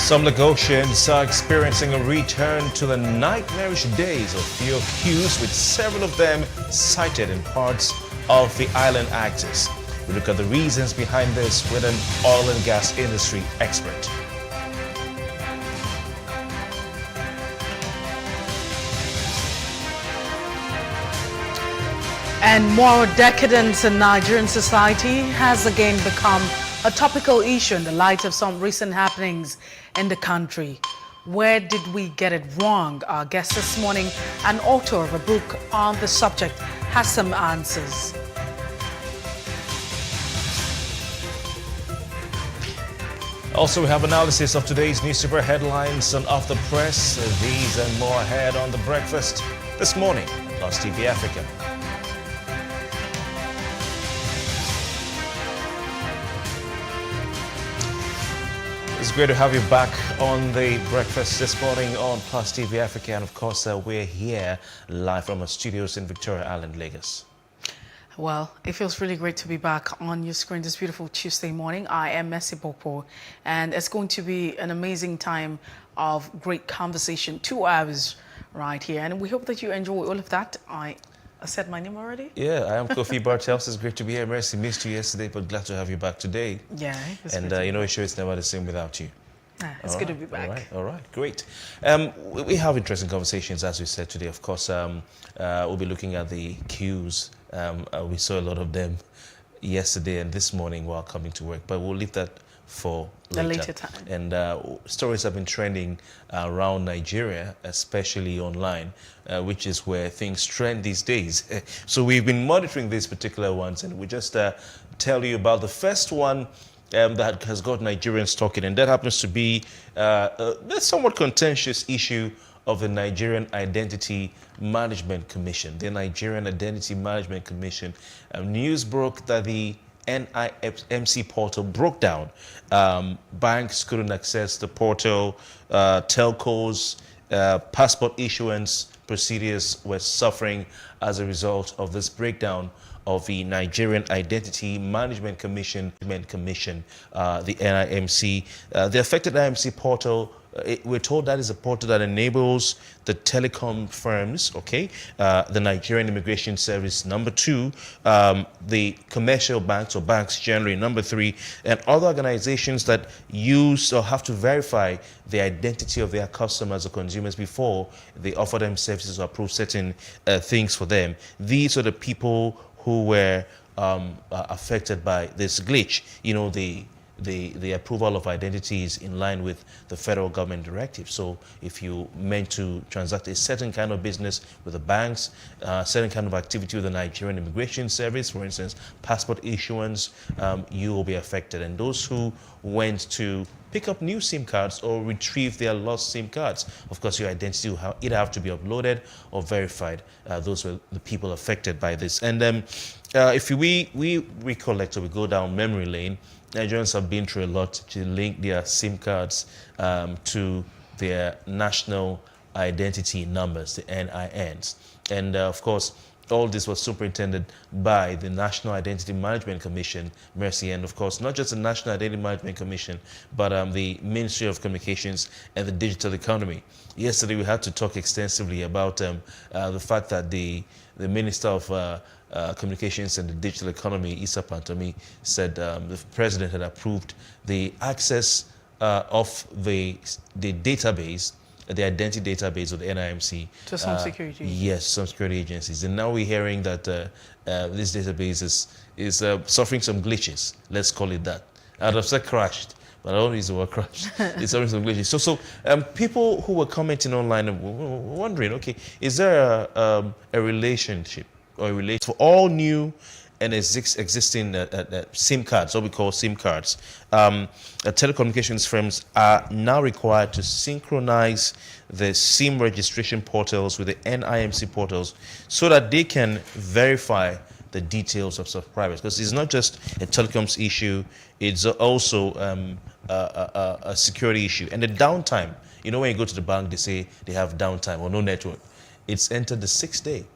Some Lagosians are experiencing a return to the nightmarish days of fuel queues, with several of them sighted in parts of the island axis. We look at the reasons behind this with an oil and gas industry expert. And moral decadence in Nigerian society has again become a topical issue in the light of some recent happenings in the country. Where did we get it wrong? Our guest this morning, an author of a book on the subject, has some answers. Also, we have analysis of today's newspaper headlines and off the press. These and more ahead on The Breakfast this morning on PlusTvAfrica. It's great to have you back on The Breakfast this morning on PlusTvAfrica, and of course we're here live from our studios in Victoria Island, Lagos. Well, it feels really great to be back on your screen this beautiful Tuesday morning. I am Messi Popo, and it's going to be an amazing time of great conversation, 2 hours right here, and we hope that you enjoy all of that. I said my name already? Yeah, I am Kofi Bartels. It's great to be here. Mercy, missed you yesterday, but glad to have you back today. Yeah. And you know, sure it's never the same without you. It's good to be back. All right, great. We have interesting conversations, as we said today. Of course, we'll be looking at the queues. We saw a lot of them yesterday and this morning while coming to work, but we'll leave that for later time. And stories have been trending around Nigeria, especially online, which is where things trend these days. So we've been monitoring these particular ones, and we just tell you about the first one that has got Nigerians talking, and that happens to be the somewhat contentious issue of the Nigerian Identity Management Commission. The Nigerian Identity Management Commission. News broke that the NIMC portal broke down. Banks couldn't access the portal. Telcos, passport issuance procedures were suffering as a result of this breakdown of the Nigerian Identity Management Commission, the NIMC. The affected NIMC portal, we're told that is a portal that enables the telecom firms, the Nigerian Immigration Service, number 2, the commercial banks, or banks generally, number 3, and other organizations that use or have to verify the identity of their customers or consumers before they offer them services or approve certain things for them. These are the people who were affected by this glitch. You know, the approval of identity is in line with the federal government directive. So if you meant to transact a certain kind of business with the banks, certain kind of activity with the Nigerian Immigration Service, for instance, passport issuance, you will be affected. And those who went to pick up new SIM cards or retrieve their lost SIM cards, of course, your identity will either have to be uploaded or verified. Those were the people affected by this. And if we recollect, or we go down memory lane, Nigerians have been through a lot to link their SIM cards to their national identity numbers, the NINs. And of course, all this was superintended by the National Identity Management Commission, Mercy, and of course, not just the National Identity Management Commission, but the Ministry of Communications and the Digital Economy. Yesterday, we had to talk extensively about the fact that the Minister of Communications and the Digital Economy, Issa Pantomi, said the president had approved the access of the database, the identity database of the NIMC. To some security agencies. Yes, some security agencies. And now we're hearing that this database is suffering some glitches. Let's call it that. I'd have said crashed, but I don't use the word crashed. It's suffering some glitches. So people who were commenting online were wondering, okay, is there a relationship or a relation for all new and existing SIM cards, what we call SIM cards? Telecommunications firms are now required to synchronize the SIM registration portals with the NIMC portals so that they can verify the details of subscribers. Because it's not just a telecoms issue, it's also a security issue. And the downtime, you know, when you go to the bank, they say they have downtime or no network. It's entered the 6th day.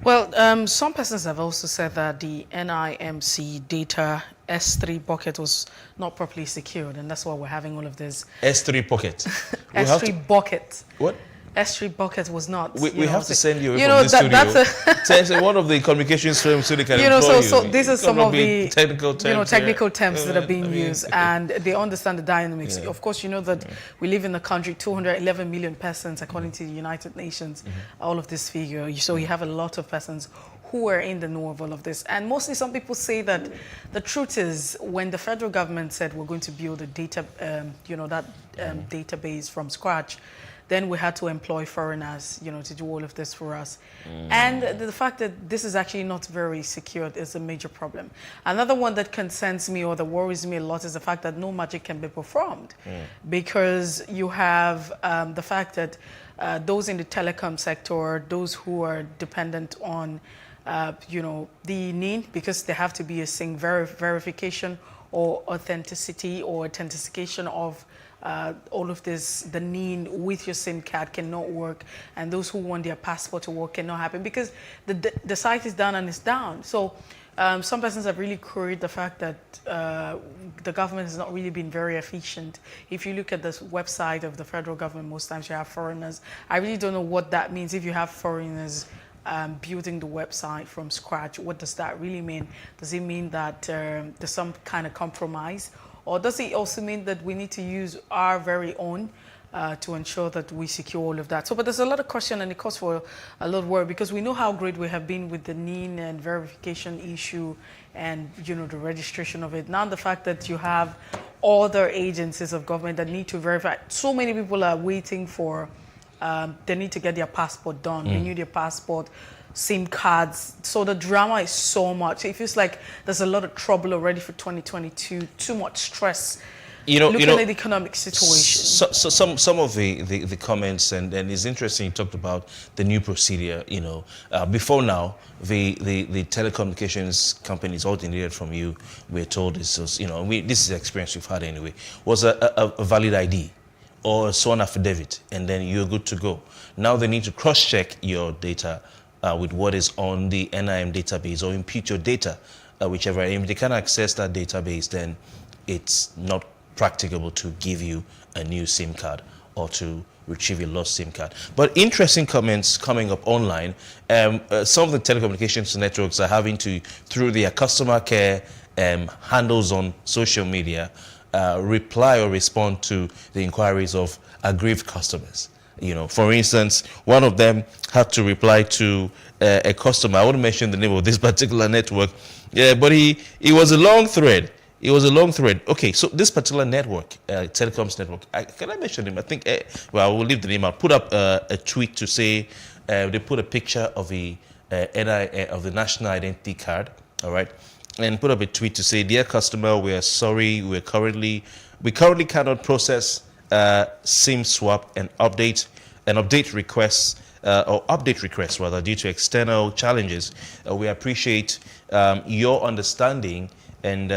Well, some persons have also said that the NIMC data S3 bucket was not properly secured, and that's why we're having all of this. S3 pocket. We have S3 to, bucket. what? S3 bucket was not. We have to send you away you from know, this that, studio. That's one of the communications firms so they can you know, employ so you. this is Come some up of with the technical terms, technical terms that are being I mean, used, and they understand the dynamics. Yeah. Of course, you know that we live in a country 211 million persons, according to the United Nations. All of this figure, so you have a lot of persons who are in the know of all of this, and mostly some people say that the truth is when the federal government said we're going to build a data, database from scratch. Then we had to employ foreigners, to do all of this for us. And the fact that this is actually not very secured is a major problem. Another one that concerns me or that worries me a lot is the fact that no magic can be performed. Because you have the fact that those in the telecom sector, those who are dependent on, the NIN, because there have to be a SIM verification or authenticity or authentication of all of this, the NIN with your SIM card cannot work, and those who want their passport to work cannot happen because the site is down and it's down. So some persons have really queried the fact that the government has not really been very efficient. If you look at the website of the federal government, most times you have foreigners. I really don't know what that means if you have foreigners building the website from scratch. What does that really mean? Does it mean that there's some kind of compromise? Or does it also mean that we need to use our very own to ensure that we secure all of that? So, but there's a lot of question and it calls for a lot of work because we know how great we have been with the NIN and verification issue and, the registration of it. Now the fact that you have other agencies of government that need to verify. So many people are waiting for, they need to get their passport done, renew their passport, SIM cards. So the drama is so much. It feels like there's a lot of trouble already for 2022. Too much stress. Looking at the economic situation. Some of the comments and it's interesting. You talked about the new procedure. Before now, the telecommunications companies, all they needed from you, we're told this was this is the experience we've had anyway, was a valid ID or a sworn affidavit, and then you're good to go. Now they need to cross-check your data with what is on the NIM database or impute your data, whichever. If they can't access that database, then it's not practicable to give you a new SIM card or to retrieve your lost SIM card. But interesting comments coming up online. Some of the telecommunications networks are having to, through their customer care handles on social media, reply or respond to the inquiries of aggrieved customers. For instance, one of them had to reply to a customer. I won't mention the name of this particular network. Yeah, but it was a long thread. It was a long thread. Okay, so this particular network, telecoms network, can I mention him? I think, I will leave the name. I'll put up a tweet to say they put a picture of the national identity card, all right, and put up a tweet to say, "Dear customer, we are sorry. We currently cannot process SIM swap and update requests rather due to external challenges. We appreciate your understanding and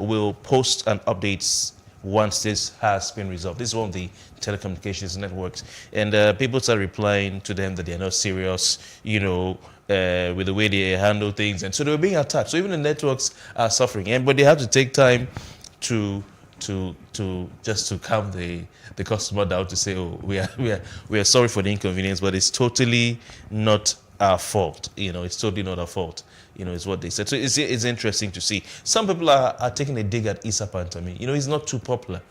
we'll post an updates once this has been resolved." This is one of the telecommunications networks, and people start replying to them that they're not serious, with the way they handle things, and so they were being attacked. So even the networks are suffering, but they have to take time to just to calm the customer down, to say, "Oh, we are sorry for the inconvenience, but it's totally not our fault." It's totally not our fault. Is what they said. So it's interesting to see. Some people are taking a dig at Issa Pantami. He's not too popular,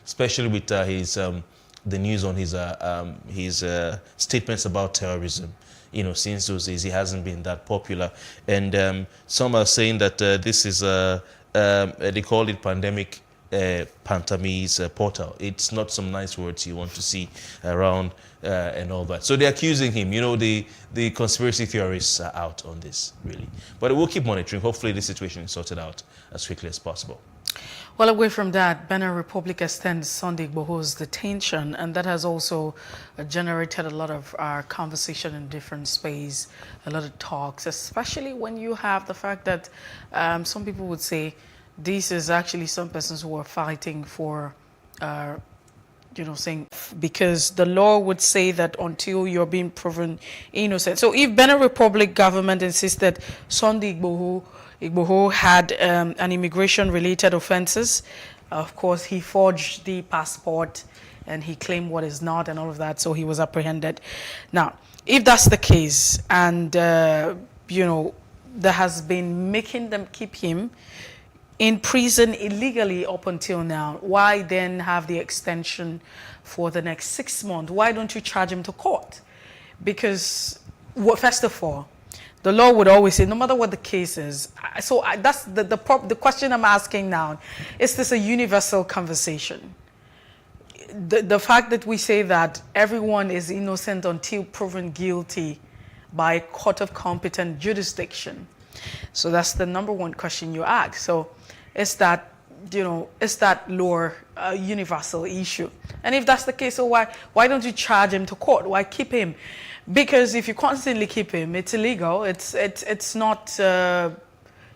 especially with the news on his statements about terrorism. Since those days he hasn't been that popular, and some are saying that this is they call it pandemic Pantami's portal. It's not some nice words you want to see around and all that. So they're accusing him. The conspiracy theorists are out on this, really. But we'll keep monitoring. Hopefully the situation is sorted out as quickly as possible. Well, away from that, Benin Republic extends Sandy Balogun's detention, and that has also generated a lot of conversation in different space, a lot of talks, especially when you have the fact that some people would say this is actually some persons who are fighting for saying because the law would say that until you're being proven innocent. So if Benin Republic government insisted Sunday Igboho had an immigration-related offenses, of course he forged the passport and he claimed what is not and all of that, so he was apprehended. Now, if that's the case, and there has been making them keep him in prison illegally up until now, why then have the extension for the next 6 months? Why don't you charge him to court? Because, well, first of all, the law would always say, no matter what the case is. So that's the question I'm asking now. Is this a universal conversation? The fact that we say that everyone is innocent until proven guilty by a court of competent jurisdiction. So that's the number one question you ask. So is that law a universal issue? And if that's the case, so why don't you charge him to court? Why keep him? Because if you constantly keep him, it's illegal. It's not.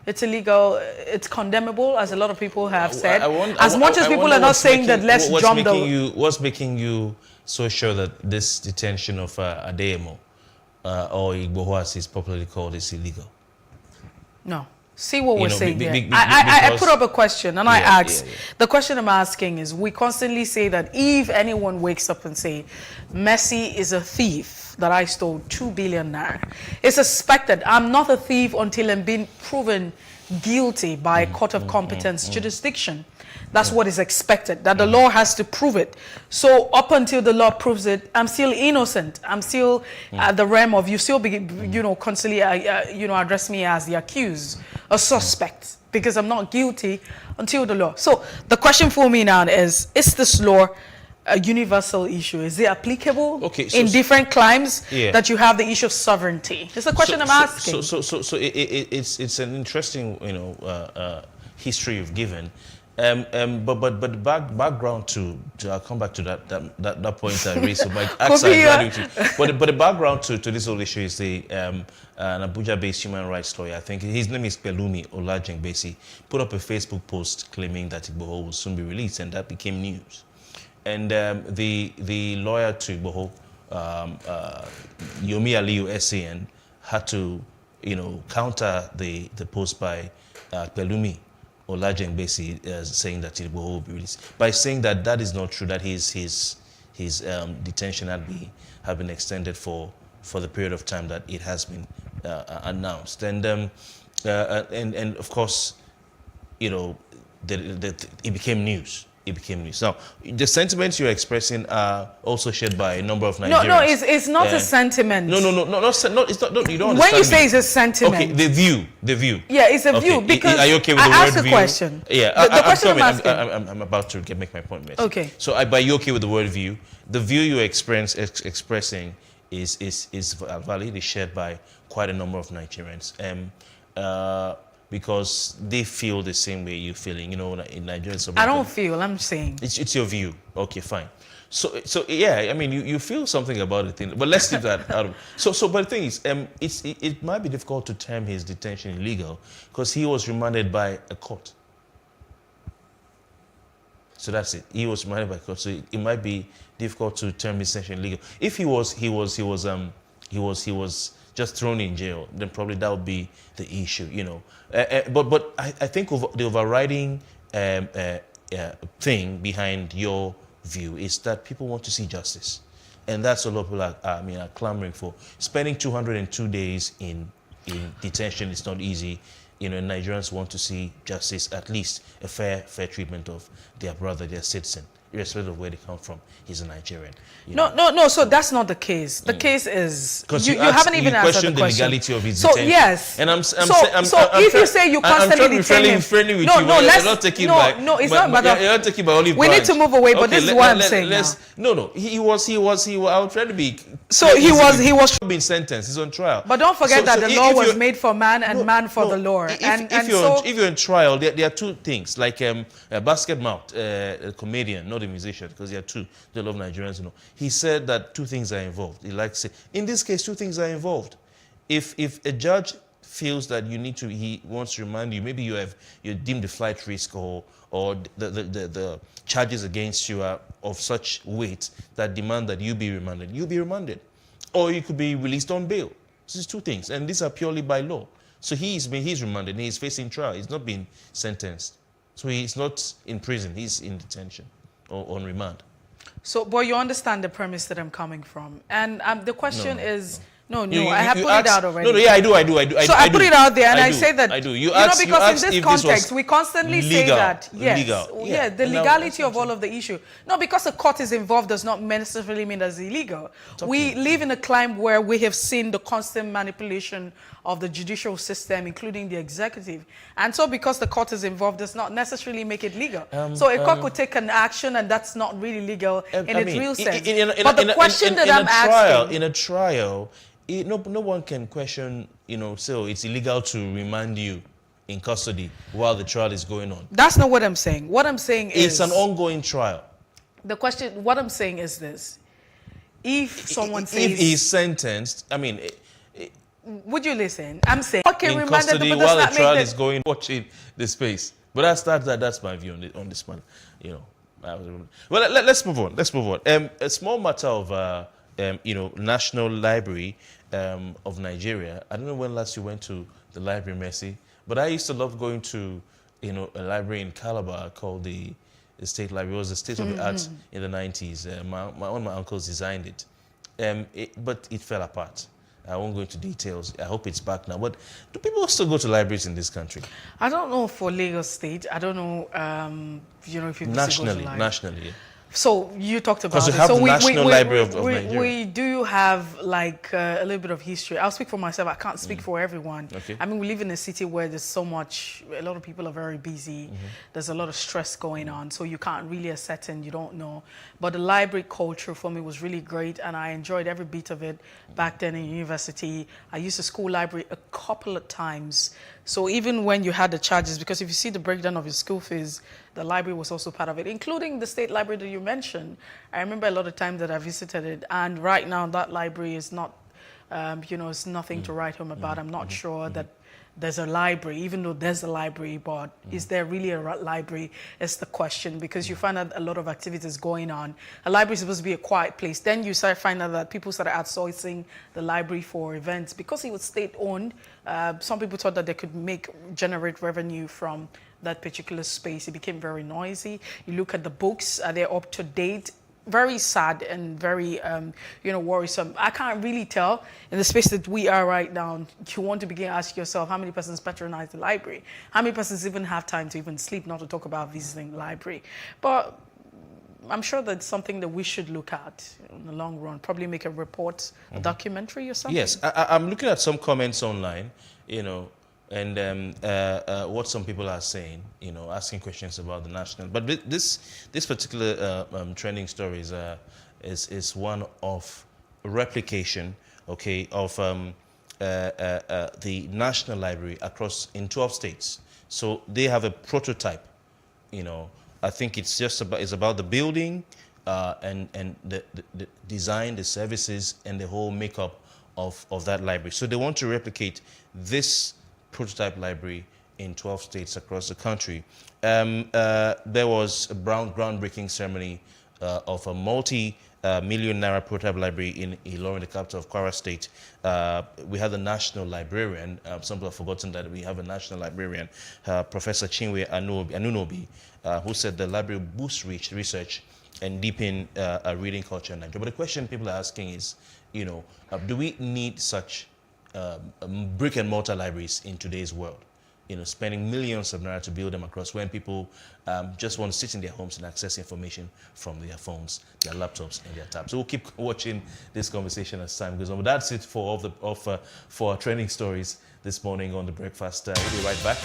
It's illegal. It's condemnable, as a lot of people have said. As much as people are not saying that let's jump the. What's making you so sure that this detention of Adeyemo or Igboho, as he's popularly called, is illegal? No. See what we're saying here. I put up a question and I asked. The question I'm asking is, we constantly say that if anyone wakes up and say, Messi is a thief, that I stole 2 billion naira, it's expected. I'm not a thief until I'm being proven guilty by a court of competence jurisdiction. That's what is expected, that the law has to prove it. So up until the law proves it, I'm still innocent. I'm still at the realm of, you still be, constantly, address me as the accused, a suspect, because I'm not guilty until the law. So the question for me now is this law a universal issue? Is it applicable in different crimes that you have the issue of sovereignty? It's the question I'm asking. So it's an interesting, history you've given. But the background to I'll come back to that point I raised. So but the background to this whole issue is an Abuja-based human rights lawyer. I think his name is Pelumi Olajengbesi. Put up a Facebook post claiming that Igboho will soon be released, and that became news. And the lawyer to Igboho, Yomi Aliyu SAN, had to counter the post by Pelumi Olajengbesi saying that Igboho will be released, by saying that is not true, that his detention had been extended for the period of time that it has been announced, and of course, it became news. Now, the sentiments you're expressing are also shared by a number of Nigerians. No, it's not a sentiment. No, it's not. You don't understand. When you say it's a sentiment. Okay, the view. Yeah, it's a view, because are you okay with the word view? I asked a question. Yeah, the question I'm asking. I'm about to make my point, Messi. Okay. So, are you okay with the word view? The view you're expressing is valid, is shared by quite a number of Nigerians. Because they feel the same way you're feeling, in Nigeria. I don't feel, I'm saying. It's your view. Okay, fine. So yeah, I mean, you feel something about it, but let's leave that out of. But the thing is, it might be difficult to term his detention illegal because he was remanded by a court. So that's it. He was remanded by a court, so it might be difficult to term his detention illegal. If he was just thrown in jail, then probably that would be the issue, But I think the overriding thing behind your view is that people want to see justice, and that's what a lot of people are clamoring for. Spending 202 days in detention is not easy. Nigerians want to see justice, at least a fair treatment of their brother, their citizen, irrespective of where they come from. He's a Nigerian. No. So that's not the case. The case is you haven't even answered the question. The legality of his detention. So yes. And if you say you constantly detain him, friendly with no, you, let's not taking no, it's not matter. You're not taking by only. We need to move away, but this is what I'm saying now. No. He was. I would try to be. So he was being sentenced. He's on trial. But don't forget that the law was made for man and man for the law. If you're in trial, there are two things. Like Basket Mouth, a comedian, not a musician, because there are two. They love Nigerians, He said that two things are involved. He likes to say, in this case, two things are involved. If a judge feels that he wants to remind you, maybe you're deemed a flight risk, or the charges against you are of such weight that demand that you be remanded, you'll be remanded. Or you could be released on bail. This is two things, and these are purely by law. So he's remanded, he's facing trial, he's not been sentenced. So he's not in prison, he's in detention or on remand. So, but you understand the premise that I'm coming from. And the question is... No, I have put it out already. No, yeah, I do. So I put it out there, and I say that, I do. because in this context, we constantly say that, yes, the legality of all of the issue. No, because the court is involved does not necessarily mean that it's illegal. We live in a climate where we have seen the constant manipulation of the judicial system, including the executive. And so because the court is involved does not necessarily make it legal. So a court could take an action, and that's not really legal in its real sense. But the question that I'm asking... In a trial... No one can question, so it's illegal to remand you in custody while the trial is going on. That's not what I'm saying. What I'm saying is... It's an ongoing trial. The question, what I'm saying is this. If someone says... If he's sentenced, would you listen? I'm saying... Okay, in custody while the trial is going, watching the space. But that's my view on this one. Well, let's move on. A small matter of... National Library of Nigeria. I don't know when last you went to the library, Mercy, but I used to love going to, a library in Calabar called the State Library. It was the state of the arts in the 90s. One of my uncles designed it, but it fell apart. I won't go into details. I hope it's back now. But do people still go to libraries in this country? I don't know for Lagos State. I don't know, if you nationally, yeah. So you talked about it. Because you have the National Library of Nigeria. We do have a little bit of history. I'll speak for myself. I can't speak for everyone. Okay. We live in a city where there's so much, a lot of people are very busy. There's a lot of stress going on. So you can't really ascertain, you don't know. But the library culture for me was really great, and I enjoyed every bit of it back then in university. I used the school library a couple of times. So even when you had the charges, because if you see the breakdown of your school fees, the library was also part of it, including the state library that you mentioned. I remember a lot of times that I visited it, and right now that library is not, it's nothing to write home about. I'm not sure that there's a library, even though there's a library, but is there really a library is the question, because you find out a lot of activities going on. A library is supposed to be a quiet place. Then you start finding out that people started outsourcing the library for events. Because it was state-owned, some people thought that they could generate revenue from that particular space. It became very noisy. You look at the books, are they up to date? Very sad and very, worrisome. I can't really tell in the space that we are right now. You want to begin to ask yourself how many persons patronize the library? How many persons even have time to even sleep, not to talk about visiting the library? But I'm sure that's something that we should look at in the long run. Probably make a report, a documentary or something. Yes, I'm looking at some comments online, and what some people are saying, asking questions about the national. But this particular trending story is one of replication, okay, of the National Library in 12 states. So they have a prototype, I think it's about the building and the design, the services, and the whole makeup of that library. So they want to replicate this prototype library in 12 states across the country. There was a groundbreaking ceremony of a multi-million naira prototype library in Ilorin, the capital of Kwara State. We had the national librarian. Some people have forgotten that we have a national librarian, Professor Chinwe Anunobi, who said the library boosts research and deepen a reading culture in Nigeria. But the question people are asking is, do we need such brick and mortar libraries in today's world? Spending millions of naira to build them across, when people just want to sit in their homes and access information from their phones, their laptops, and their tabs. So we'll keep watching this conversation as time goes on. But that's it for our trending stories this morning on The Breakfast. We'll be right back.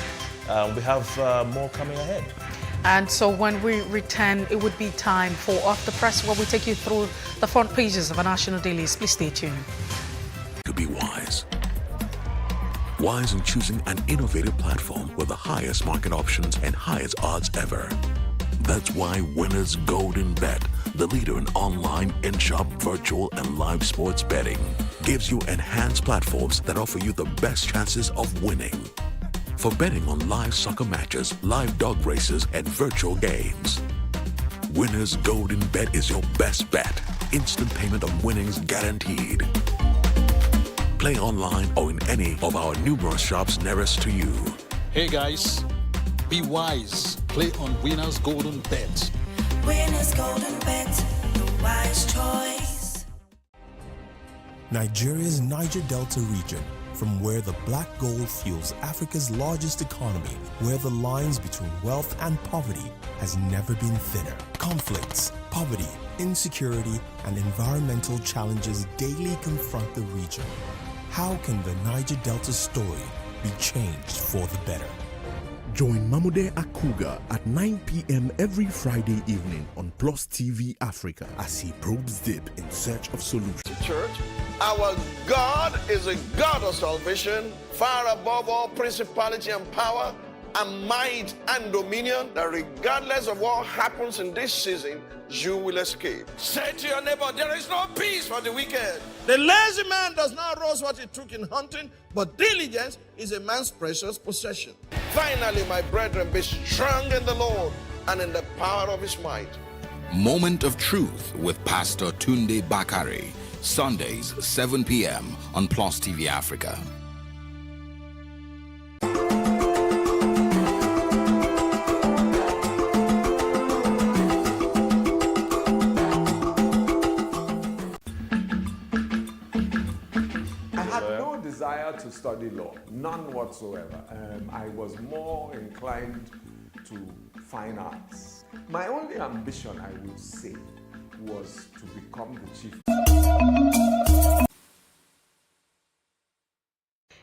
We have more coming ahead. And so when we return, it would be time for Off the Press, where we take you through the front pages of our national dailies. Please stay tuned. To be wise. Wise in choosing an innovative platform with the highest market options and highest odds ever. That's why Winners Golden Bet, the leader in online, in-shop, virtual, and live sports betting, gives you enhanced platforms that offer you the best chances of winning. For betting on live soccer matches, live dog races, and virtual games, Winners Golden Bet is your best bet. Instant payment on winnings guaranteed. Play online or in any of our numerous shops nearest to you. Hey guys, be wise. Play on Winners Golden Bet. Winners Golden Bet, the wise choice. Nigeria's Niger Delta region, from where the black gold fuels Africa's largest economy, where the lines between wealth and poverty has never been thinner. Conflicts, poverty, insecurity, and environmental challenges daily confront the region. How can the Niger Delta story be changed for the better? Join Mamude Akuga at 9 p.m. every Friday evening on PlusTvAfrica as he probes deep in search of solutions. Church, our God is a God of salvation, far above all principality and power and might and dominion, that regardless of what happens in this season, you will escape. Say to your neighbor, there is no peace for the wicked. The lazy man does not roast what he took in hunting, but diligence is a man's precious possession. Finally, my brethren, be strong in the Lord and in the power of his might. Moment of Truth with Pastor Tunde Bakare, Sundays, 7 p.m. on PlusTvAfrica. Desire to study law, none whatsoever. I was more inclined to fine arts. My only ambition, I would say, was to become the chief.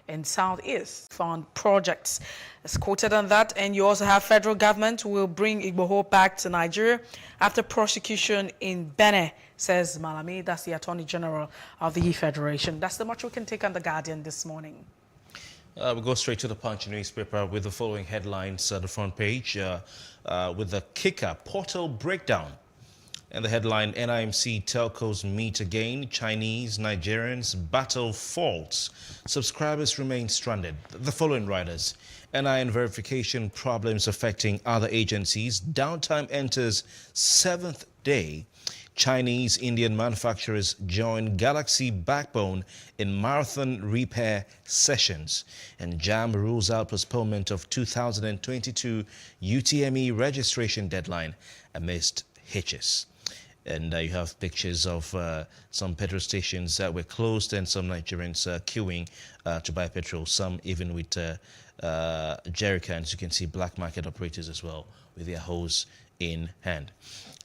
In Southeast fund projects. As quoted on that, and you also have federal government will bring Igboho back to Nigeria after prosecution in Benin, says Malami. That's the Attorney General of the Federation. That's the much we can take on The Guardian this morning. We'll go straight to the Punch newspaper with the following headlines at the front page with the kicker, portal breakdown. And the headline, NIMC telcos meet again, Chinese, Nigerians battle faults. Subscribers remain stranded. The following riders, NIN verification problems affecting other agencies. Downtime enters 7th day. Chinese Indian manufacturers join Galaxy backbone in marathon repair sessions. And JAM rules out postponement of 2022 UTME registration deadline amidst hitches. And you have pictures of some petrol stations that were closed and some Nigerians queuing to buy petrol, some even with jerry cans. You can see black market operators as well with their hose in hand.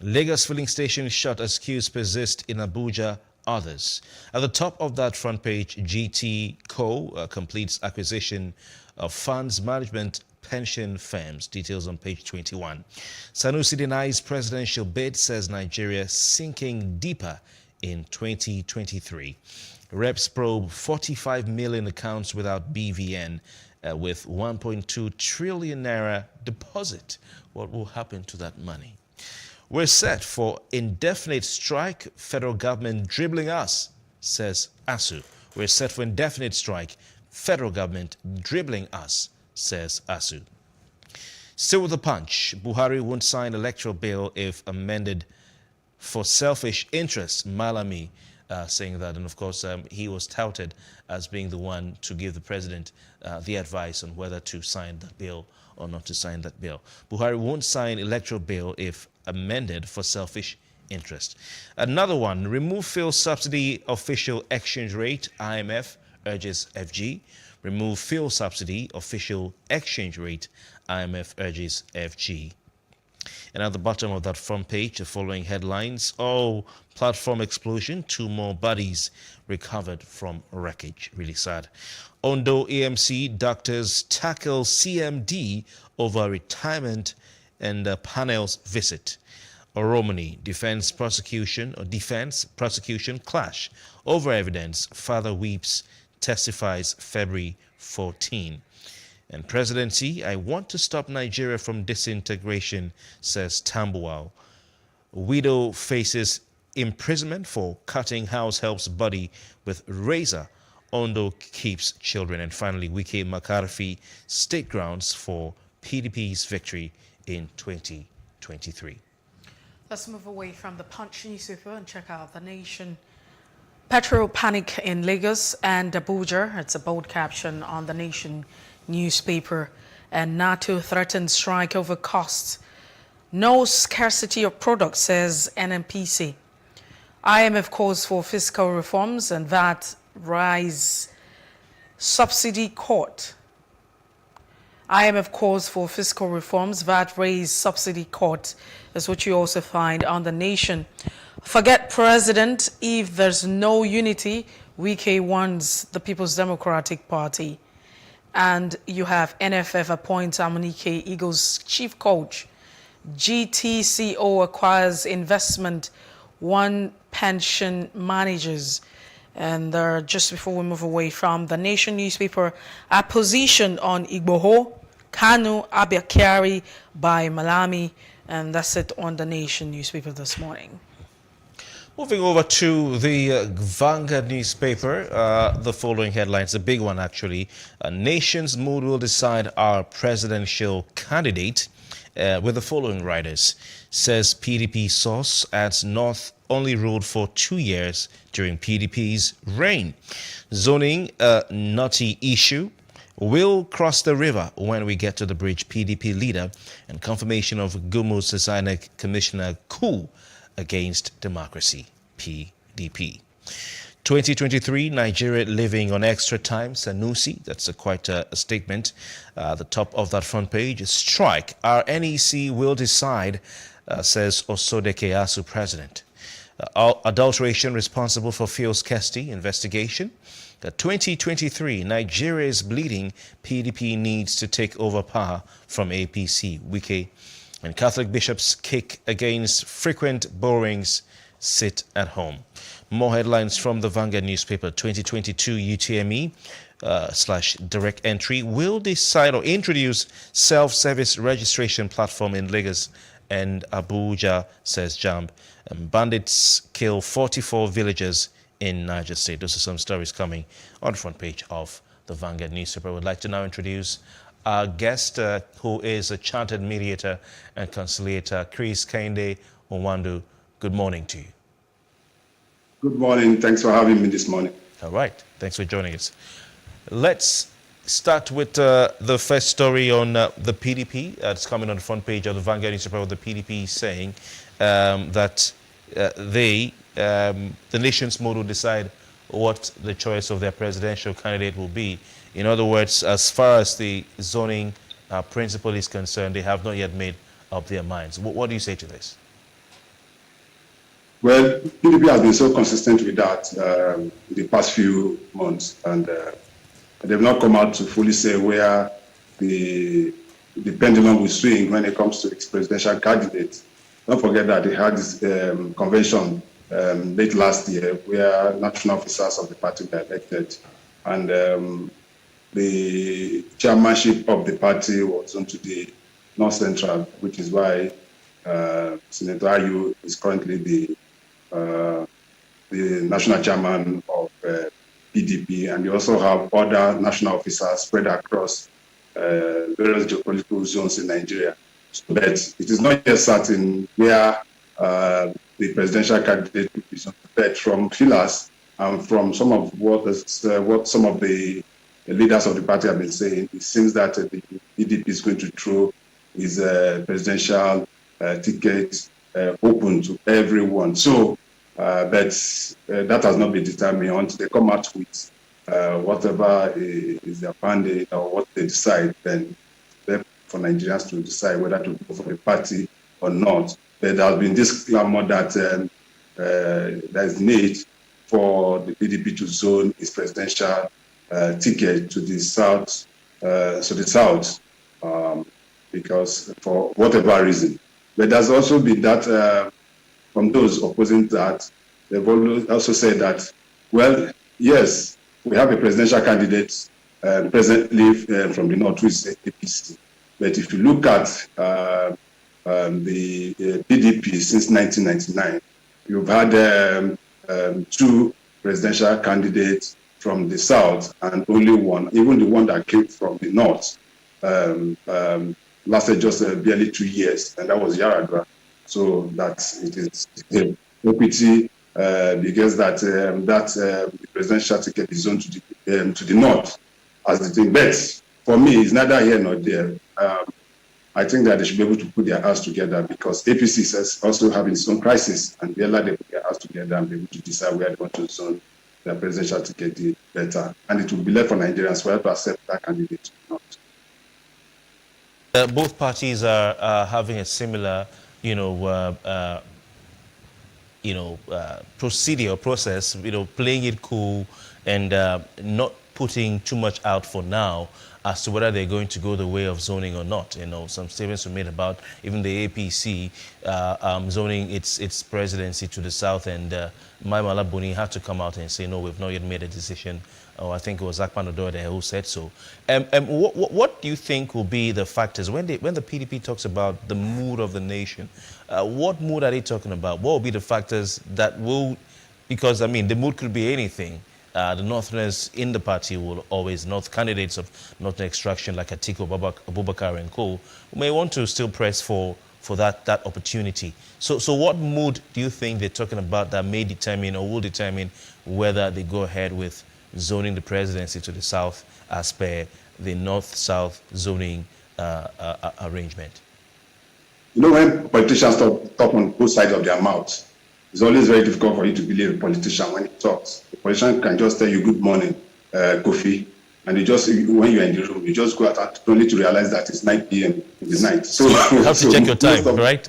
Lagos filling station shut as queues persist in Abuja, others. At the top of that front page, GT Co. Completes acquisition of funds management pension firms. Details on page 21. Sanusi denies presidential bid, says Nigeria sinking deeper in 2023. Reps probe 45 million accounts without BVN with 1.2 trillion naira deposit. What will happen to that money? We're set for indefinite strike. Federal government dribbling us, says ASU. We're set for indefinite strike. Federal government dribbling us, says ASU. Still with the Punch, Buhari won't sign electoral bill if amended for selfish interests. Malami saying that, and of course he was touted as being the one to give the president the advice on whether to sign that bill or not to sign that bill. Buhari won't sign electoral bill if amended for selfish interest. Another one, remove fuel subsidy official exchange rate. IMF urges FG. Remove fuel subsidy official exchange rate. IMF urges FG. And at the bottom of that front page, the following headlines. Oh, platform explosion. 2 more bodies recovered from wreckage. Really sad. Ondo AMC doctors tackle CMD over retirement and panel's visit. Oromoni, defense prosecution clash over evidence. Father weeps, testifies February 14. And presidency, I want to stop Nigeria from disintegration, says Tambuwal. Widow faces imprisonment for cutting house help's body with razor. Ondo keeps children. And finally, Wike McCarthy state grounds for PDP's victory in 2023. Let's move away from the Punch newspaper and check out The Nation. Petrol panic in Lagos and Abuja. It's a bold caption on The Nation newspaper. And NATO threatens strike over costs. No scarcity of products, says NNPC. IMF calls for fiscal reforms and VAT rise subsidy court. IMF calls for fiscal reforms, VAT raise subsidy court is what you also find on The Nation. Forget president if there's no unity. Wike warns the People's Democratic Party. And you have NFF appoints Amunike Eagles chief coach. GTCO acquires investment, one pension managers. And just before we move away from The Nation newspaper, a position on Igboho, Kanu, Abiakari by Malami. And that's it on The Nation newspaper this morning. Moving over to the Vanguard newspaper, the following headlines, a big one actually. Nation's mood will decide our presidential candidate, with the following writers. Says PDP source adds North only ruled for 2 years during PDP's reign. Zoning, a knotty issue. Will cross the river when we get to the bridge. PDP leader and confirmation of Gumu's INEC commissioner coup against democracy. PDP. 2023, Nigeria living on extra time. Sanusi, that's quite a statement. The top of that front page. Strike. Our NEC will decide, says Osodeke Asu president. Adulteration responsible for fuel scarcity investigation. 2023, Nigeria is bleeding. PDP needs to take over power from APC. Wike. And Catholic bishops kick against frequent borrowings. Sit at home. More headlines from the Vanguard newspaper. 2022 UTME / direct entry will decide or introduce self-service registration platform in Lagos and Abuja, says JAMB. Bandits kill 44 villagers in Niger State. Those are some stories coming on the front page of the Vanguard newspaper. I would like to now introduce our guest, who is a chartered mediator and conciliator, Chris Kende Onwandu. Good morning to you. Good morning. Thanks for having me this morning. All right. Thanks for joining us. Let's start with the first story on the PDP. It's coming on the front page of the Vanguard newspaper, the PDP saying that the nation's mood will decide what the choice of their presidential candidate will be. In other words, as far as the zoning principle is concerned, they have not yet made up their minds. What do you say to this? Well, PDP has been so consistent with that in the past few months, and they've not come out to fully say where the pendulum will swing when it comes to its presidential candidate. Don't forget that they had this convention late last year where national officers of the party were elected, and the chairmanship of the party was onto the North Central, which is why Senator Ayu is currently the national chairman of PDP, and you also have other national officers spread across various geopolitical zones in Nigeria. But it is not yet certain where the presidential candidate will be selected. From feelers and from some of what some of the leaders of the party have been saying. It seems that the PDP is going to throw his presidential ticket open to everyone. So, but that has not been determined until they come out with whatever is their mandate or what they decide. Then for Nigerians to decide whether to go for the party or not. But there has been this clamor that there is need for the PDP to zone its presidential ticket to the south, because for whatever reason. But there's also been that from those opposing that, they've also said that, well, yes, we have a presidential candidate presently from the north, which is APC. But if you look at the PDP since 1999, You've had two presidential candidates from the south and only one, even the one that came from the north, lasted just barely 2 years, and that was Yaradua. So that it is equity because the presidential ticket is zoned to the north as the thing. But for me, it's neither here nor there. I think that they should be able to put their house together because APC is also having its own crisis, and they put their house together and be able to decide where they want to zone their presidential ticket better. And it will be left for Nigerians to accept that candidate or not. Both parties are having a similar, procedure or process, playing it cool and not putting too much out for now as to whether they're going to go the way of zoning or not. Some statements were made about even the APC zoning its presidency to the south, and Mai Mala Buni had to come out and say, no, we've not yet made a decision. Or I think it was Akpan Odoide who said so. What do you think will be the factors when the PDP talks about the mood of the nation? What mood are they talking about? What will be the factors that will, because the mood could be anything. The Northerners in the party will always, candidates of Northern extraction like Atiku Abubakar and co. may want to still press for that opportunity. So what mood do you think they're talking about that may determine or will determine whether they go ahead with zoning the presidency to the south as per the north-south zoning arrangement? When politicians talk on both sides of their mouths, it's always very difficult for you to believe a politician when he talks. The politician can just tell you good morning, Kofi, and when you're in the room, you just go out only to realize that it's 9 p.m. in the night. So you have to check your time, right?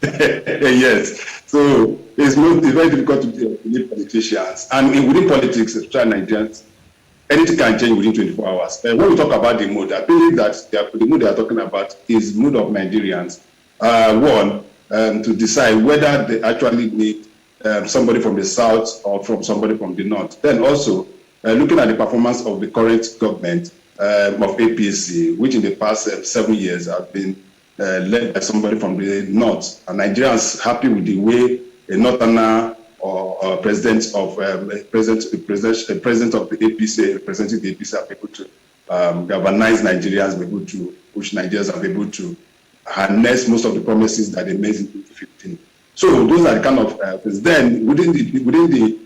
Yes. So it's very difficult to believe politicians. And within politics, especially Nigerians, anything can change within 24 hours. When we talk about the mood, I believe that the mood they are talking about is mood of Nigerians. To decide whether they actually need somebody from the south or from somebody from the north. Then also, looking at the performance of the current government of APC, which in the past 7 years have been led by somebody from the north, and Nigerians happy with the way a northerner or president of the APC, representing the APC, are able to galvanize Nigerians, be able to push Nigerians, are able to harness most of the promises that they made in 2015. So those are the kind of things. Then within the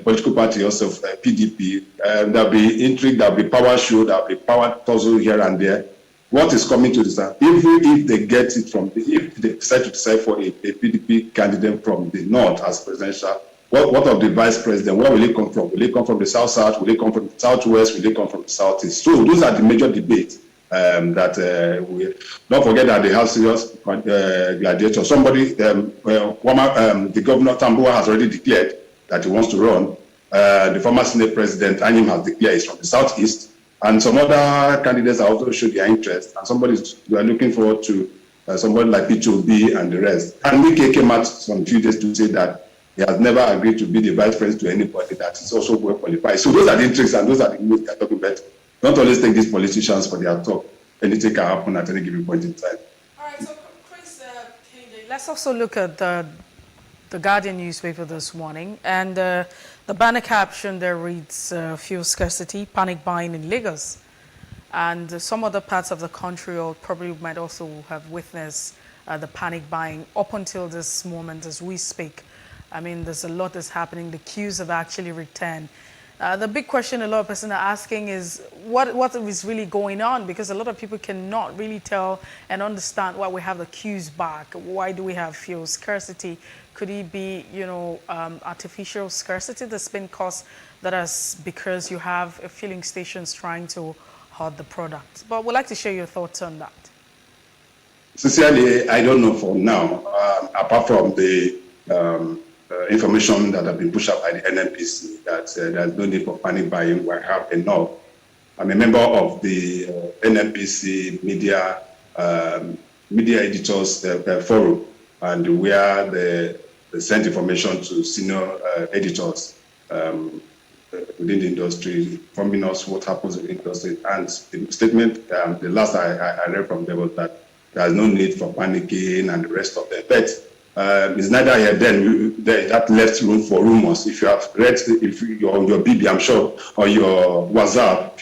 political party also of PDP, there'll be intrigue, there'll be power show, there'll be power tussle here and there. What is coming to this? Even if they get it if they decide for a PDP candidate from the north as presidential, what of the vice president? Where will it come from? Will it come from the south-south? Will it come from the southwest? Will it come from the southeast? So those are the major debates. We don't forget that they have serious gladiators. The governor Tambuwa has already declared that he wants to run. The former Senate President Anyim has declared he's from the southeast, and some other candidates have also showed their interest. And we are looking forward to somebody like P2B and the rest. And Wike came out some few days to say that he has never agreed to be the vice president to anybody that is also well qualified. So those are the interests and those are the news they are talking about. Don't always take these politicians for their talk. Anything can happen at any given point in time. All right, so Chris, let's also look at the Guardian newspaper this morning. And the banner caption there reads, fuel scarcity, panic buying in Lagos. And some other parts of the country or probably might also have witnessed the panic buying up until this moment as we speak. There's a lot that's happening. The queues have actually returned. The big question a lot of persons are asking is what is really going on, because a lot of people cannot really tell and understand why we have the queues back. Why do we have fuel scarcity? Could it be, artificial scarcity that's been caused because you have filling stations trying to hoard the product? But we'd like to share your thoughts on that. Sincerely, I don't know for now, apart from the information that have been pushed out by the NNPC that there's no need for panic buying, we have enough. I'm a member of the NNPC media editors forum, and where they send information to senior editors within the industry, informing us what happens in the industry. And the statement, the last I read from them was that there's no need for panicking and the rest of it. But It's neither here then that left room for rumors. If you have read, if you're on your BB, I'm sure, or your WhatsApp, a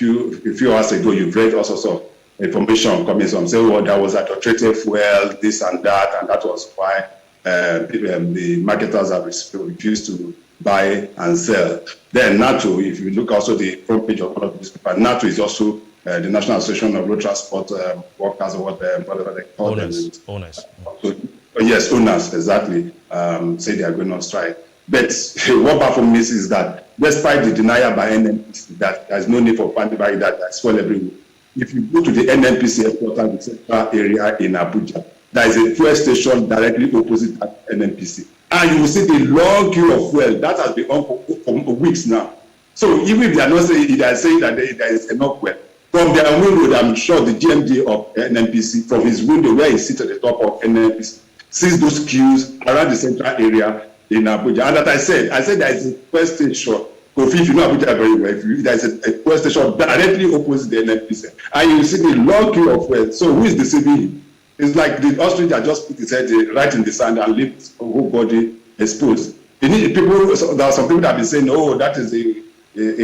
few hours ago, you've read all sorts of information coming from saying, well, there was adulterated fuel, this and that was why the marketers have refused to buy and sell. Then NATO, if you look also the front page of one of these papers, NATO is also the National Association of Road Transport Workers, or whatever they call them. Owners. So, yes, owners, exactly, say they are going on strike. But what baffles me is that despite the denial by NNPC that there is no need for pandemic, that there's fuel everywhere, if you go to the NNPC headquarters, the central area in Abuja, there is a fuel station directly opposite at NNPC. And you will see the long queue of fuel that has been on for weeks now. So even if they are not saying, they are saying that there is enough fuel, from their window, I'm sure the GMD of NNPC, from his window where he sits at the top of NNPC, sees those queues around the central area in Abuja. And that I said there is a fuel station. Kofi, if you know Abuja very well, there is a fuel station directly opposite the NNPC. And you see the long queue of fuel. So who is deceiving him? It's like the ostrich that just put his head right in the sand and leave his whole body exposed. You need people. There are some people that have been saying, "Oh, that is a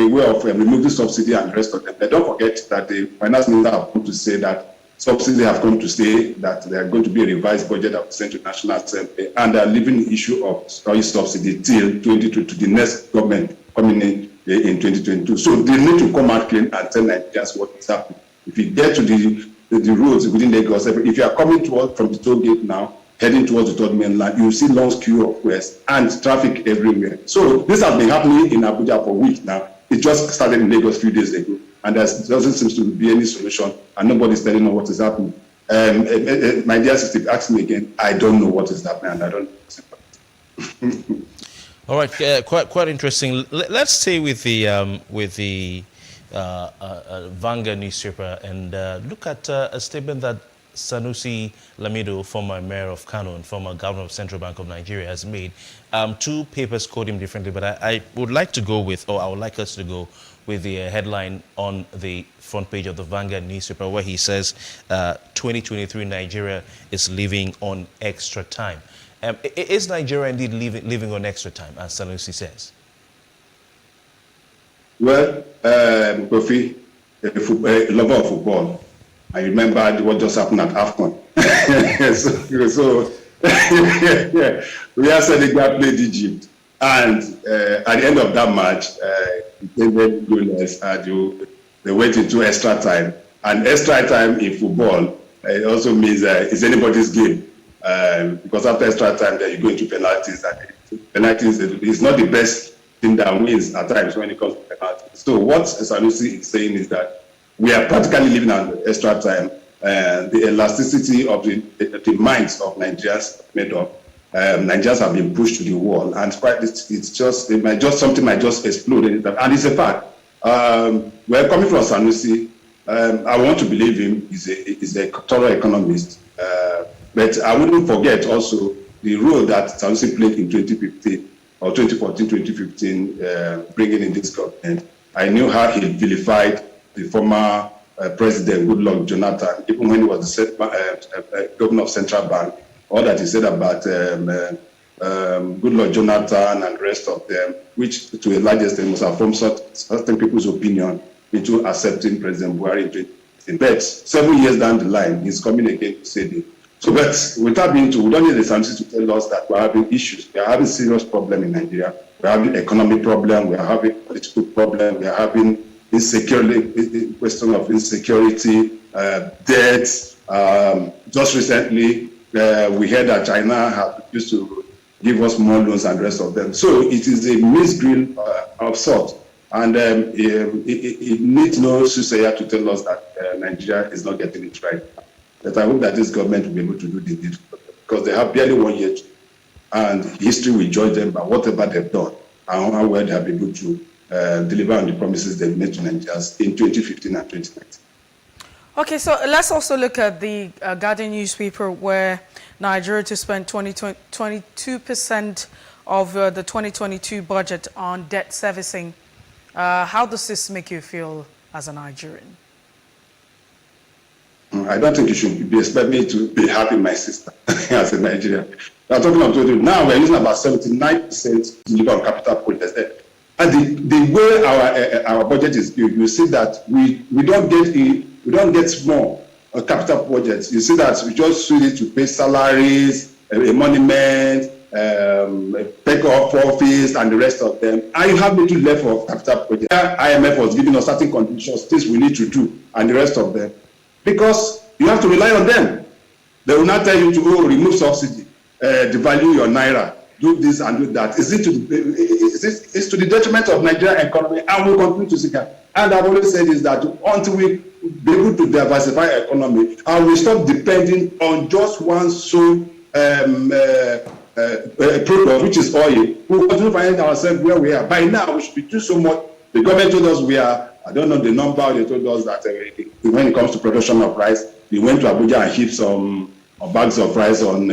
way of removing subsidy and the rest of them." But don't forget that the finance minister have come to say that subsidies have come to stay, that there are going to be a revised budget that will send to National Assembly, and they are leaving the issue of subsidy till 2022 to the next government coming in 2022. So they need to come out clean and tell Nigerians what is happening. If you get to the roads within Lagos, if you are coming from the toll gate now, heading towards the third mainland, you will see long queue of west and traffic everywhere. So this has been happening in Abuja for weeks now. It just started in Lagos a few days ago, and there doesn't seem to be any solution, and nobody's telling us what is happening. My dear sister, if you ask me again, I don't know what is happening, and I don't know. All right, quite interesting. Let's stay with the Vanguard newspaper and look at a statement that Sanusi Lamido, former mayor of Kano and former governor of Central Bank of Nigeria, has made. Two papers quote him differently, but I would like to go with, or I would like us to go with the headline on the front page of the Vanguard newspaper, where he says 2023 Nigeria is living on extra time. Is Nigeria indeed living on extra time, as Sanusi says? Well, Kofi, a lover of football, I remember what just happened at AFCON. so we are Senegal played Egypt, and at the end of that match, they went into extra time. And extra time in football, it also means it's anybody's game. Because after extra time, then you go into penalties. And penalties is not the best thing that wins at times when it comes to penalties. So what Sanusi is saying is that we are practically living on extra time. The elasticity of the minds of Nigerians made up. Nigerians have been pushed to the wall, and something might just explode, and it's a fact. We're coming from Sanusi. I want to believe him. He's a thorough economist, but I wouldn't forget also the role that Sanusi played in 2015 or 2014, 2015, bringing in this government. I knew how he vilified the former President Goodluck Jonathan, even when he was the governor of Central Bank. All that he said about Goodluck Jonathan and the rest of them, which to a large extent must have formed certain people's opinion into accepting President Buhari in 2015. But 7 years down the line, he's coming again to say this. So, but without being we don't need the Sanusi to tell us that we're having issues. We are having serious problem in Nigeria. We're having economic problem. We are having political problem. We are having insecurity, question of insecurity, debt. Just recently, we heard that China have used to give us more loans and the rest of them. So it is a misgrill of sorts. And it needs no soothsayer to tell us that Nigeria is not getting it right. But I hope that this government will be able to do this because they have barely 1 year, and history will judge them by whatever they've done and how well they have been able to deliver on the promises they've made to Nigerians in 2015 and 2019. Okay, so let's also look at the Guardian newspaper, where Nigeria to spend 22% of the 2022 budget on debt servicing. How does this make you feel as a Nigerian? I don't think you should be expecting me to be happy, my sister. as a Nigerian. We are talking about now we're using about 79% to deliver on capital projects there. And the way our budget is built, you see that we don't get more capital projects. You see that we just use it to pay salaries, a monument, take off office, and the rest of them. And you have little left of capital projects. IMF was giving us certain conditions, things we need to do, and the rest of them. Because you have to rely on them. They will not tell you to go remove subsidy, devalue your naira, do this and do that. It's to the detriment of Nigerian economy, and we'll continue to see that. And I've always said is that until we be able to diversify economy, and we stop depending on just one sole product, which is oil, we'll continue finding ourselves where we are. By now, we should be doing so much. The government told us we are, I don't know the number, they told us that when it comes to production of rice, we went to Abuja and heaped some bags of rice on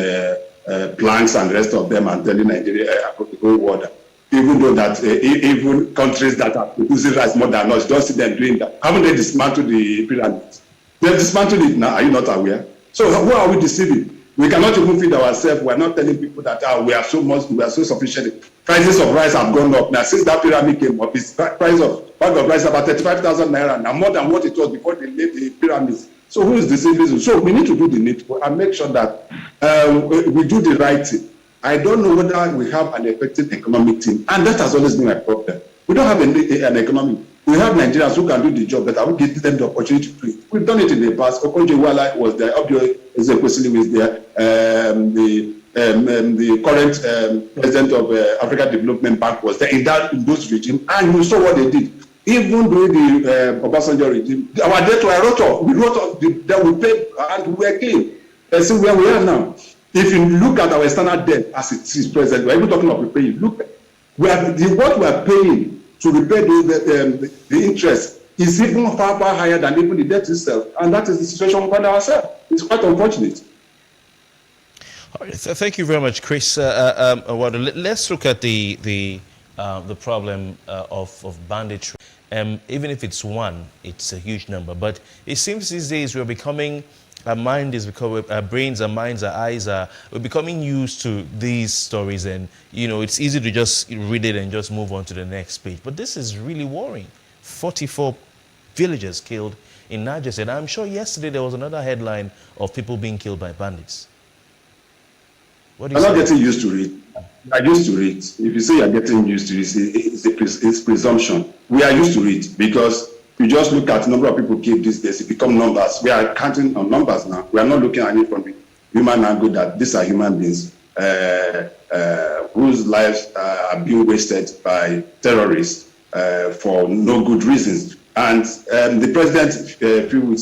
planks and the rest of them and telling Nigeria to go water. Even though that even countries that are producing rice more than us, don't see them doing that. Haven't they dismantled the pyramids? They've dismantled it now. Are you not aware? So who are we deceiving? We cannot even feed ourselves. We are not telling people that we are so sufficient. Prices of rice have gone up. Now, since that pyramid came up, its price of bag of rice about 35,000 naira now, more than what it was before they laid the pyramids. So who is deceiving? So we need to do the needful and make sure that we do the right thing. I don't know whether we have an effective economic team, and that has always been my problem. We don't have an economic. We have Nigerians who can do the job, but I will give them the opportunity to do it. We've done it in the past. Okonjo-Iweala was there. Obio Ezekwesili was there. The current president of Africa Development Bank was there in those regimes, and you saw what they did. Even during the Obasanjo regime, our debt were wrote off. We wrote off that we paid, and we were clean. See where we are now. If you look at our external debt as it is present, we're even talking about repaying. Look, what we are paying to repay the interest is even far higher than even the debt itself, and that is the situation we find ourselves. It's quite unfortunate. All right, thank you very much, Chris. Let's look at the problem of banditry. Even if it's one, it's a huge number. But it seems these days we're becoming. Our mind is becoming, our brains, our minds, our eyes we're becoming used to these stories, and it's easy to just read it and just move on to the next page. But this is really worrying. 44 villagers killed in Niger, and I'm sure yesterday there was another headline of people being killed by bandits. What do you say? I'm not getting used to it. I used to read. If you say you're getting used to it, it's presumption. We are used to it because you just look at the number of people killed these days, it becomes numbers. We are counting on numbers now. We are not looking at it from the human angle that these are human beings whose lives are being wasted by terrorists for no good reasons. And the president a few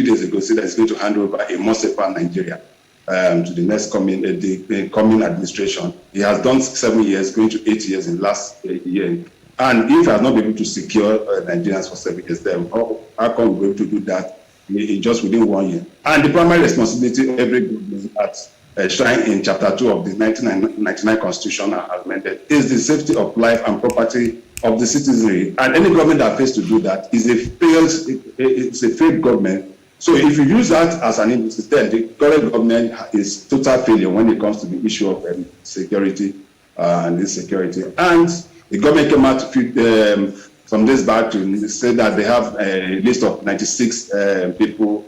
days ago said that he's going to hand over a more safer Nigeria to the next coming administration. He has done 7 years, going to 8 years in the last year. And if he has not been able to secure Nigerians for 7 years, then how come we're going to do that just within 1 year? And the primary responsibility of every government at shrine in Chapter 2 of the 1999 Constitution as amended is the safety of life and property of the citizenry. And any government that fails to do that is a failed government. So if you use that as an indicator, then the current government is total failure when it comes to the issue of security and insecurity. And the government came out some days back to say that they have a list of 96 people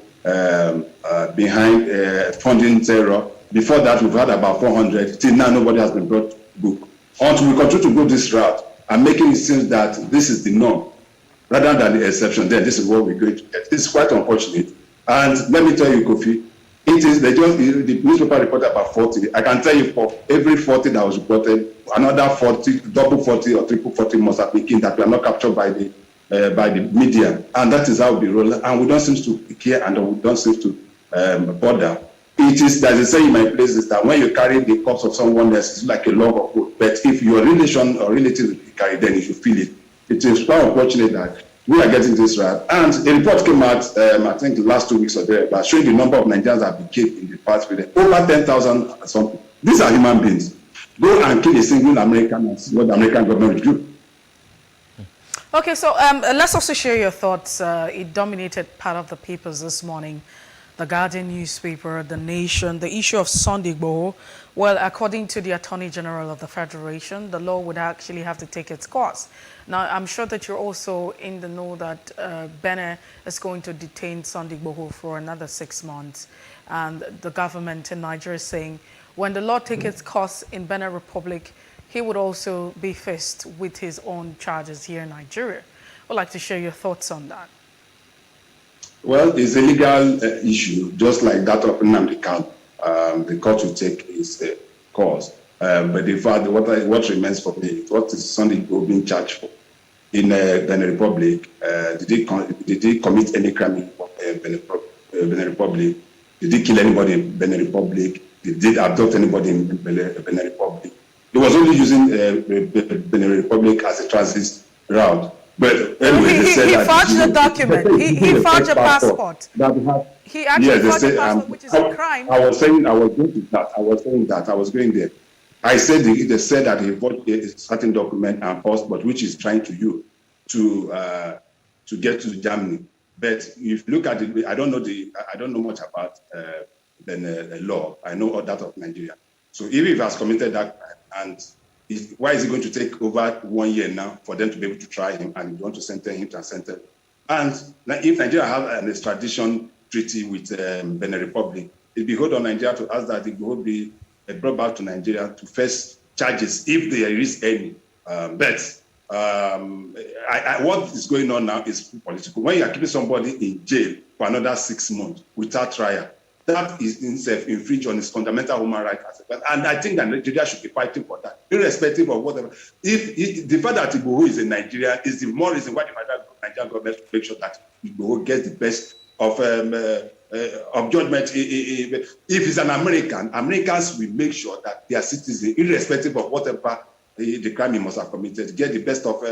behind funding terror. Before that, we've had about 400. Till now, nobody has been brought to book. Until we continue to go this route and making it seem that this is the norm rather than the exception, then this is what we're going to get. It's quite unfortunate. And let me tell you, Kofi, the newspaper reported about 40. I can tell you for every 40 that was reported, another 40, double 40 or triple 40 must have been killed that were not captured by the media. And that is how we roll. And we don't seem to care and we don't seem to bother. There's a saying in my place is that when you carry the corpse of someone else, it's like a log of wood. But if your relation or relative carry, then you should feel it. It is quite unfortunate that we are getting this right. And a report came out, I think the last 2 weeks or there, but showing the number of Nigerians that have been killed in the past period. Over 10,000 or something. These are human beings. Go and kill a single American and see what the American government will do. Okay, so let's also share your thoughts. It dominated part of the papers this morning. the Guardian newspaper, The Nation, the issue of Sandy Balogun. Well, according to the Attorney General of the Federation, the law would actually have to take its course. Now, I'm sure that you're also in the know that Benin is going to detain Sandy Balogun for another 6 months. And the government in Nigeria is saying when the law takes its course in Benin Republic, he would also be faced with his own charges here in Nigeria. I'd like to share your thoughts on that. Well, it's a legal issue, just like that of Nnamdi Kanu. The court will take its course. But in fact, what remains for me is what is Sandy Balogun being charged for? In Benin Republic, did he commit any crime in Benin Republic? Did he kill anybody in Benin Republic? Did he abduct anybody in Benin Republic? He was only using Benin Republic as a transit route. But anyway, he forged a document. He forged a passport. He actually forged a passport, which is a crime. I was going to I was going there. I said they said that he forged a certain document and passport, which is trying to use to get to Germany. But if you look at it, I don't know much about the law. I know all that of Nigeria. So if he has committed that crime, and why is it going to take over 1 year now for them to be able to try him and want to sentence him to a sentence? And if Nigeria has an extradition treaty with Benin Republic, it behoves on Nigeria to ask that it will be brought back to Nigeria to face charges if there is any. What is going on now is political. When you are keeping somebody in jail for another 6 months without trial, that is in itself infringe on his fundamental human rights. And I think that Nigeria should be fighting for that, irrespective of whatever. If the fact that Igboho is in Nigeria is the more reason why the Nigerian government should make sure that Igboho gets the best of judgment. If he's an American, Americans will make sure that their citizens, irrespective of whatever the crime he must have committed, get the best of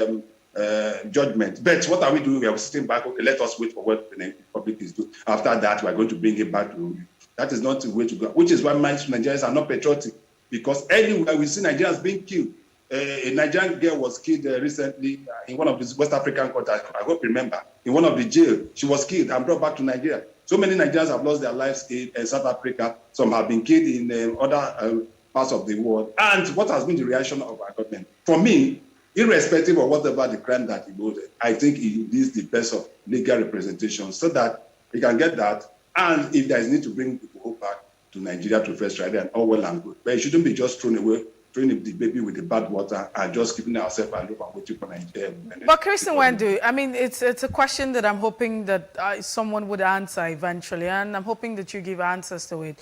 judgment. But what are we doing? We are sitting back. Okay, let us wait for what the public is doing. After that, we are going to bring it back to. That is not the way to go. Which is why most Nigerians are not patriotic, because anywhere we see Nigerians being killed. A Nigerian girl was killed recently in one of the West African countries. I hope you remember. In one of the jails, she was killed and brought back to Nigeria. So many Nigerians have lost their lives in South Africa. Some have been killed in other parts of the world. And what has been the reaction of our government? For me, irrespective of whatever the crime that he voted, I think he needs the best of legal representation so that he can get that. And if there is need to bring people back to Nigeria to face trial, then all well and good. But it shouldn't be just thrown the baby with the bad water and just keeping ourselves aloof and waiting for Nigeria. But Christian Wendu, I mean, it's a question that I'm hoping that someone would answer eventually, and I'm hoping that you give answers to it.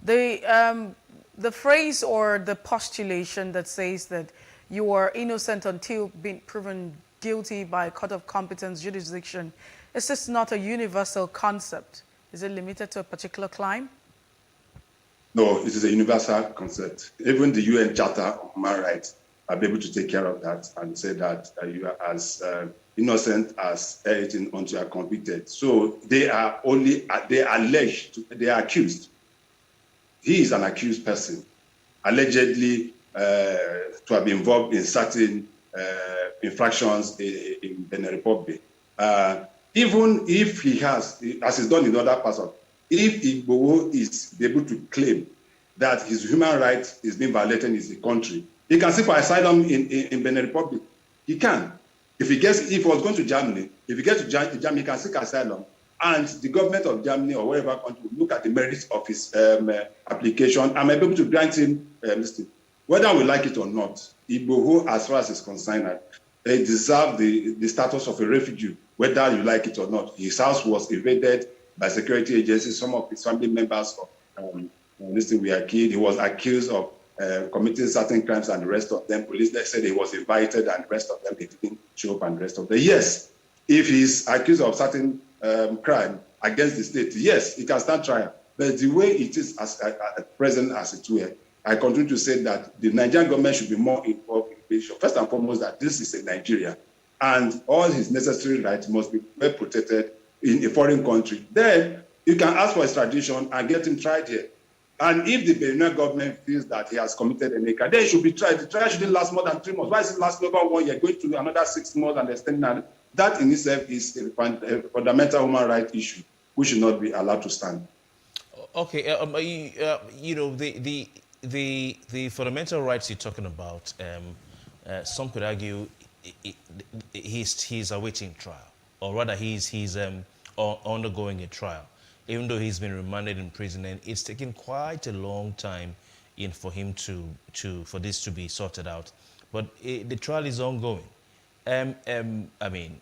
The phrase or the postulation that says that you are innocent until being proven guilty by a court of competence jurisdiction, is this not a universal concept? Is it limited to a particular crime? No, it is a universal concept. Even the UN Charter of Human Rights are able to take care of that and say that you are as innocent as anything until you are convicted. So they are accused. He is an accused person, allegedly to have been involved in certain infractions in Benin Republic. Even if he has, as is done in other parts of, if Igboho is able to claim that his human rights is being violated in his country, he can seek for asylum in Benin Republic. He can. If he was going to Germany, if he gets to Germany, he can seek asylum. And the government of Germany or wherever country will look at the merits of his application and may be able to grant him whether we like it or not. Igboho, as far as is concerned, they deserve the status of a refugee, whether you like it or not. His house was invaded by security agencies. Some of his family members were killed. He was accused of committing certain crimes, and the rest of them, police said he was invited, and the rest of them, they didn't show up, and the rest of them. Yes, if he's accused of certain crime against the state, yes, he can stand trial. But the way it is at present, as it were, I continue to say that the Nigerian government should be more involved in the issue. First and foremost, that this is a Nigeria, and all his necessary rights must be well protected in a foreign country. Then you can ask for extradition and get him tried here. And if the Benin government feels that he has committed any crime, then he should be tried. The trial shouldn't last more than 3 months. Why is it lasting over 1 year, going to another 6 months and extending? That in itself is a fundamental human rights issue which should not be allowed to stand. Okay, you know, the fundamental rights you're talking about, some could argue he's awaiting trial, or rather he's undergoing a trial, even though he's been remanded in prison, and it's taken quite a long time for him for this to be sorted out. But the trial is ongoing. I mean,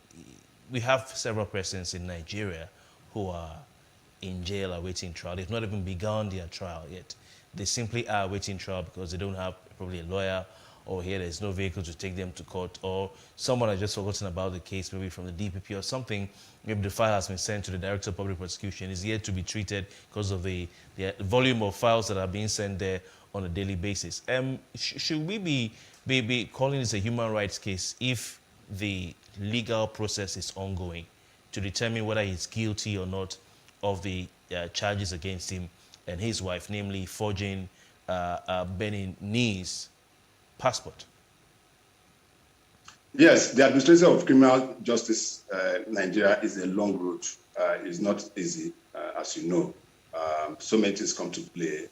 we have several persons in Nigeria who are in jail awaiting trial. They've not even begun their trial yet. They simply are awaiting trial because they don't have probably a lawyer, or here there's no vehicle to take them to court, or someone has just forgotten about the case, maybe from the DPP or something. Maybe the file has been sent to the Director of Public Prosecution, is yet to be treated because of the volume of files that are being sent there on a daily basis. Should we be calling this a human rights case if the legal process is ongoing to determine whether he's guilty or not of the charges against him and his wife, namely forging Beninese passport? Yes, the administration of criminal justice in Nigeria is a long road. It's not easy, as you know. So many things come to play.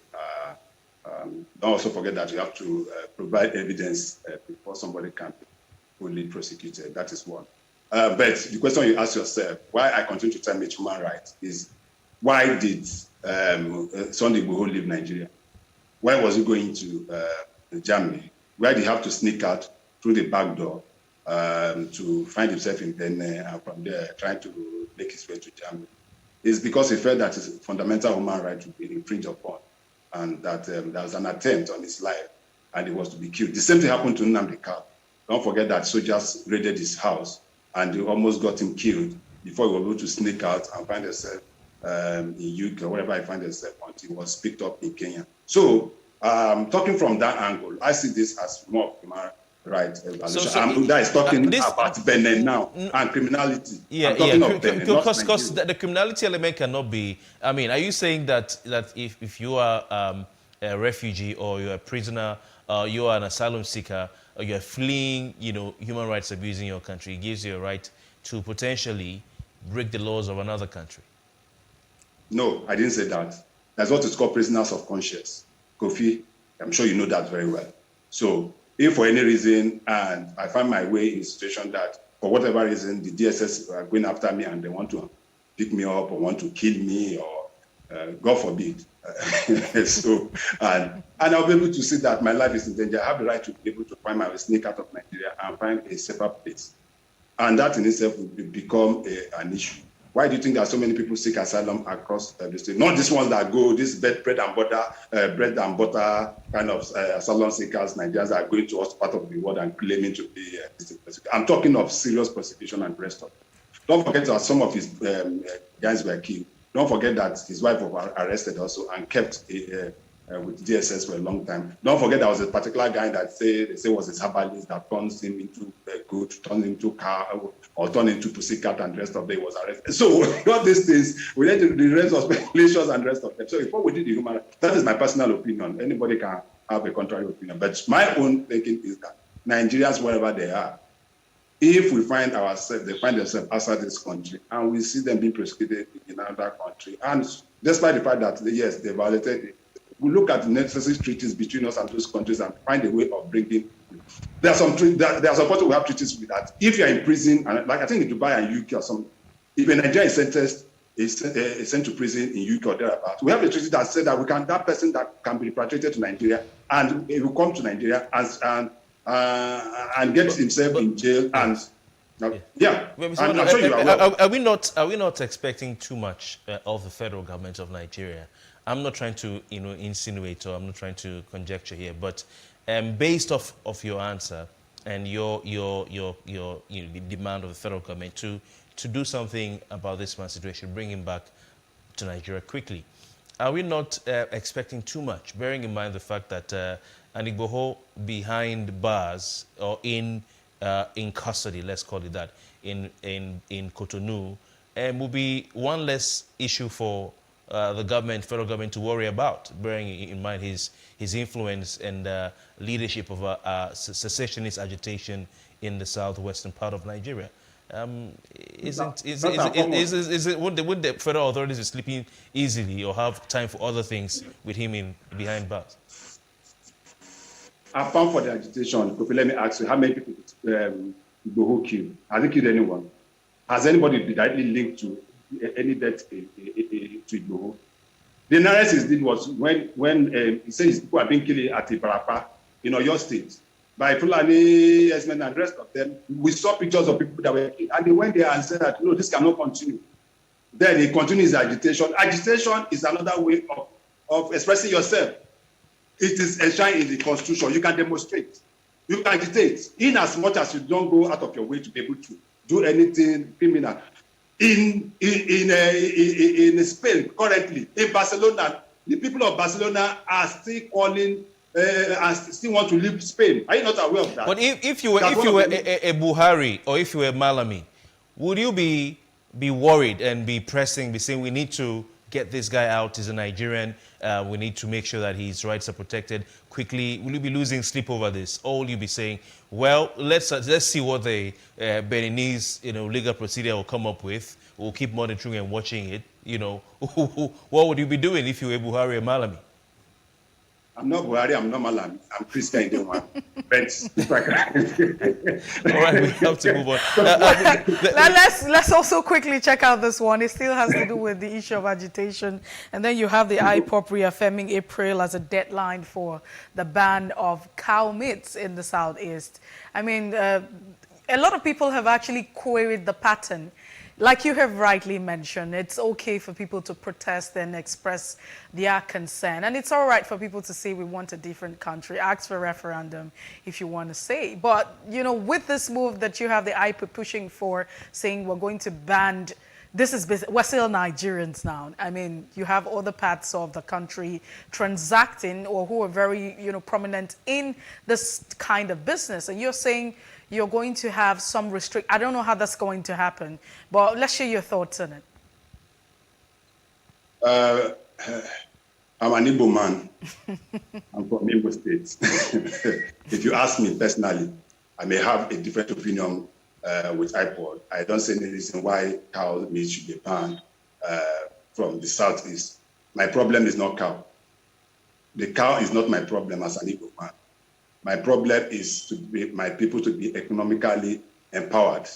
Don't also forget that you have to provide evidence before somebody can be fully prosecuted. That is one. But the question you ask yourself, why I continue to term it human rights, is why did Sandy Balogun leave Nigeria? Why was he going to Germany? Why did he have to sneak out through the back door to find himself in Benin and from there trying to make his way to Germany? It's because he felt that his fundamental human right would be infringed upon, and that there was an attempt on his life and he was to be killed. The same thing happened to Nnamdi Kanu. Don't forget that soldiers raided his house and they almost got him killed before he was able to sneak out and find himself in UK or wherever he found himself until he was picked up in Kenya. So, talking from that angle, I see this as more of human rights evaluation. That is talking about Benin now and criminality. Yeah, because the criminality element cannot be. I mean, are you saying that if you are a refugee or you're a prisoner, you are an asylum seeker, or you're fleeing, human rights abuse in your country, it gives you a right to potentially break the laws of another country? No, I didn't say that. That's what is called prisoners of conscience. Kofi, I'm sure you know that very well. So if for any reason, and I find my way in a situation that for whatever reason, the DSS are going after me and they want to pick me up or want to kill me or God forbid. And I'll be able to see that my life is in danger. I have the right to be able to find my way, sneak out of Nigeria and find a safer place. And that in itself will become an issue. Why do you think there are so many people seek asylum across the state? Not these ones that go, this bread and butter kind of asylum seekers, Nigerians that are going to us part of the world and claiming to be I'm talking of serious persecution and rest of it. Don't forget that some of his guys were killed. Don't forget that his wife was arrested also and kept with DSS for a long time. Don't forget there was a particular guy that they say was a herbalist that turns him into a goat, turns him into car, or turned into pussycat, and the rest of the day was arrested. So all these things, we need the rest of speculations and the rest of them. So before we did the human rights, that is my personal opinion. Anybody can have a contrary opinion. But my own thinking is that Nigerians, wherever they are, if we find ourselves, they find themselves outside this country, and we see them being persecuted in another country, and despite the fact that, yes, they violated it, we look at the necessary treaties between us and those countries and find a way of bringing. There are some countries we have treaties with that. If you are in prison, and like I think in Dubai and UK or something, if a Nigerian is sentenced, is sent to prison in UK or thereabouts, we have a treaty that said that that person that can be repatriated to Nigeria and he will come to Nigeria and get himself in jail and. I'm sure you are we not expecting too much of the federal government of Nigeria? I'm not trying to insinuate, or I'm not trying to conjecture here, but based off of your answer and your demand of the federal government to do something about this man's situation, bring him back to Nigeria quickly, are we not expecting too much, bearing in mind the fact that Anigboho behind bars or in custody, let's call it that, in Cotonou, will be one less issue for the federal government to worry about, bearing in mind his influence and leadership of secessionist agitation in the southwestern part of Nigeria. Wouldn't the federal authorities be sleeping easily or have time for other things with him behind bars? Apart from the agitation, Kofi, let me ask you, how many people Igboho killed? Has he killed anyone? Has anybody directly linked to any death to Igboho? The analysis did was when he says people are being killed at Ibarapa in Oyo State by Fulani herdsmen and the rest of them. We saw pictures of people that were killed, and they went there and said that no, this cannot continue. Then he continues agitation. Agitation is another way of expressing yourself. It is enshrined in the Constitution. You can demonstrate. You can agitate in as much as you don't go out of your way to be able to do anything criminal. In Spain currently, in Barcelona, the people of Barcelona are still calling and still want to leave Spain. Are you not aware of that? But if you were a Buhari or if you were Malami, would you be worried and be pressing, be saying we need to get this guy out? He's a Nigerian. We need to make sure that his rights are protected quickly. Will you be losing sleep over this? Or will you be saying, well, let's see what the Beninese legal procedure will come up with. We'll keep monitoring and watching it. What would you be doing if you were Buhari or Malami? I'm not Buhari, I'm not Malami. I'm Christian in one. All right, we have to move on. Let's also quickly check out this one. It still has to do with the issue of agitation. And then you have the IPOP reaffirming April as a deadline for the ban of cow meats in the Southeast. I mean, a lot of people have actually queried the pattern. Like you have rightly mentioned, it's okay for people to protest and express their concern. And it's all right for people to say we want a different country, ask for a referendum if you want to say. But, with this move that you have the IPOP pushing for, saying we're going to ban, we're still Nigerians now. I mean, you have other parts of the country transacting or who are very, prominent in this kind of business. And you're saying you're going to have some restrict. I don't know how that's going to happen, but let's share your thoughts on it. I'm an Igbo man. I'm from Igbo State. If you ask me personally, I may have a different opinion with iPod. I don't see any reason why cow meat should be banned from the Southeast. My problem is not cow. The cow is not my problem as an Igbo man. My problem is my people to be economically empowered.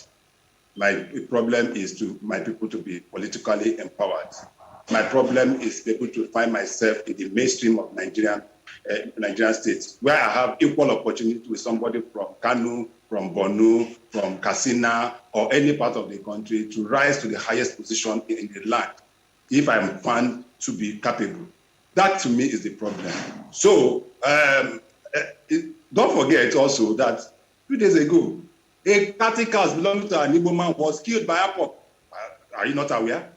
My problem is my people to be politically empowered. My problem is to be able to find myself in the mainstream of Nigerian states, where I have equal opportunity with somebody from Kano, from Borno, from Katsina, or any part of the country to rise to the highest position in the land, if I'm found to be capable. That to me is the problem. So, don't forget also that 2 days ago, a 30 cows belonging to an Igbo man was killed by IPOP. Are you not aware?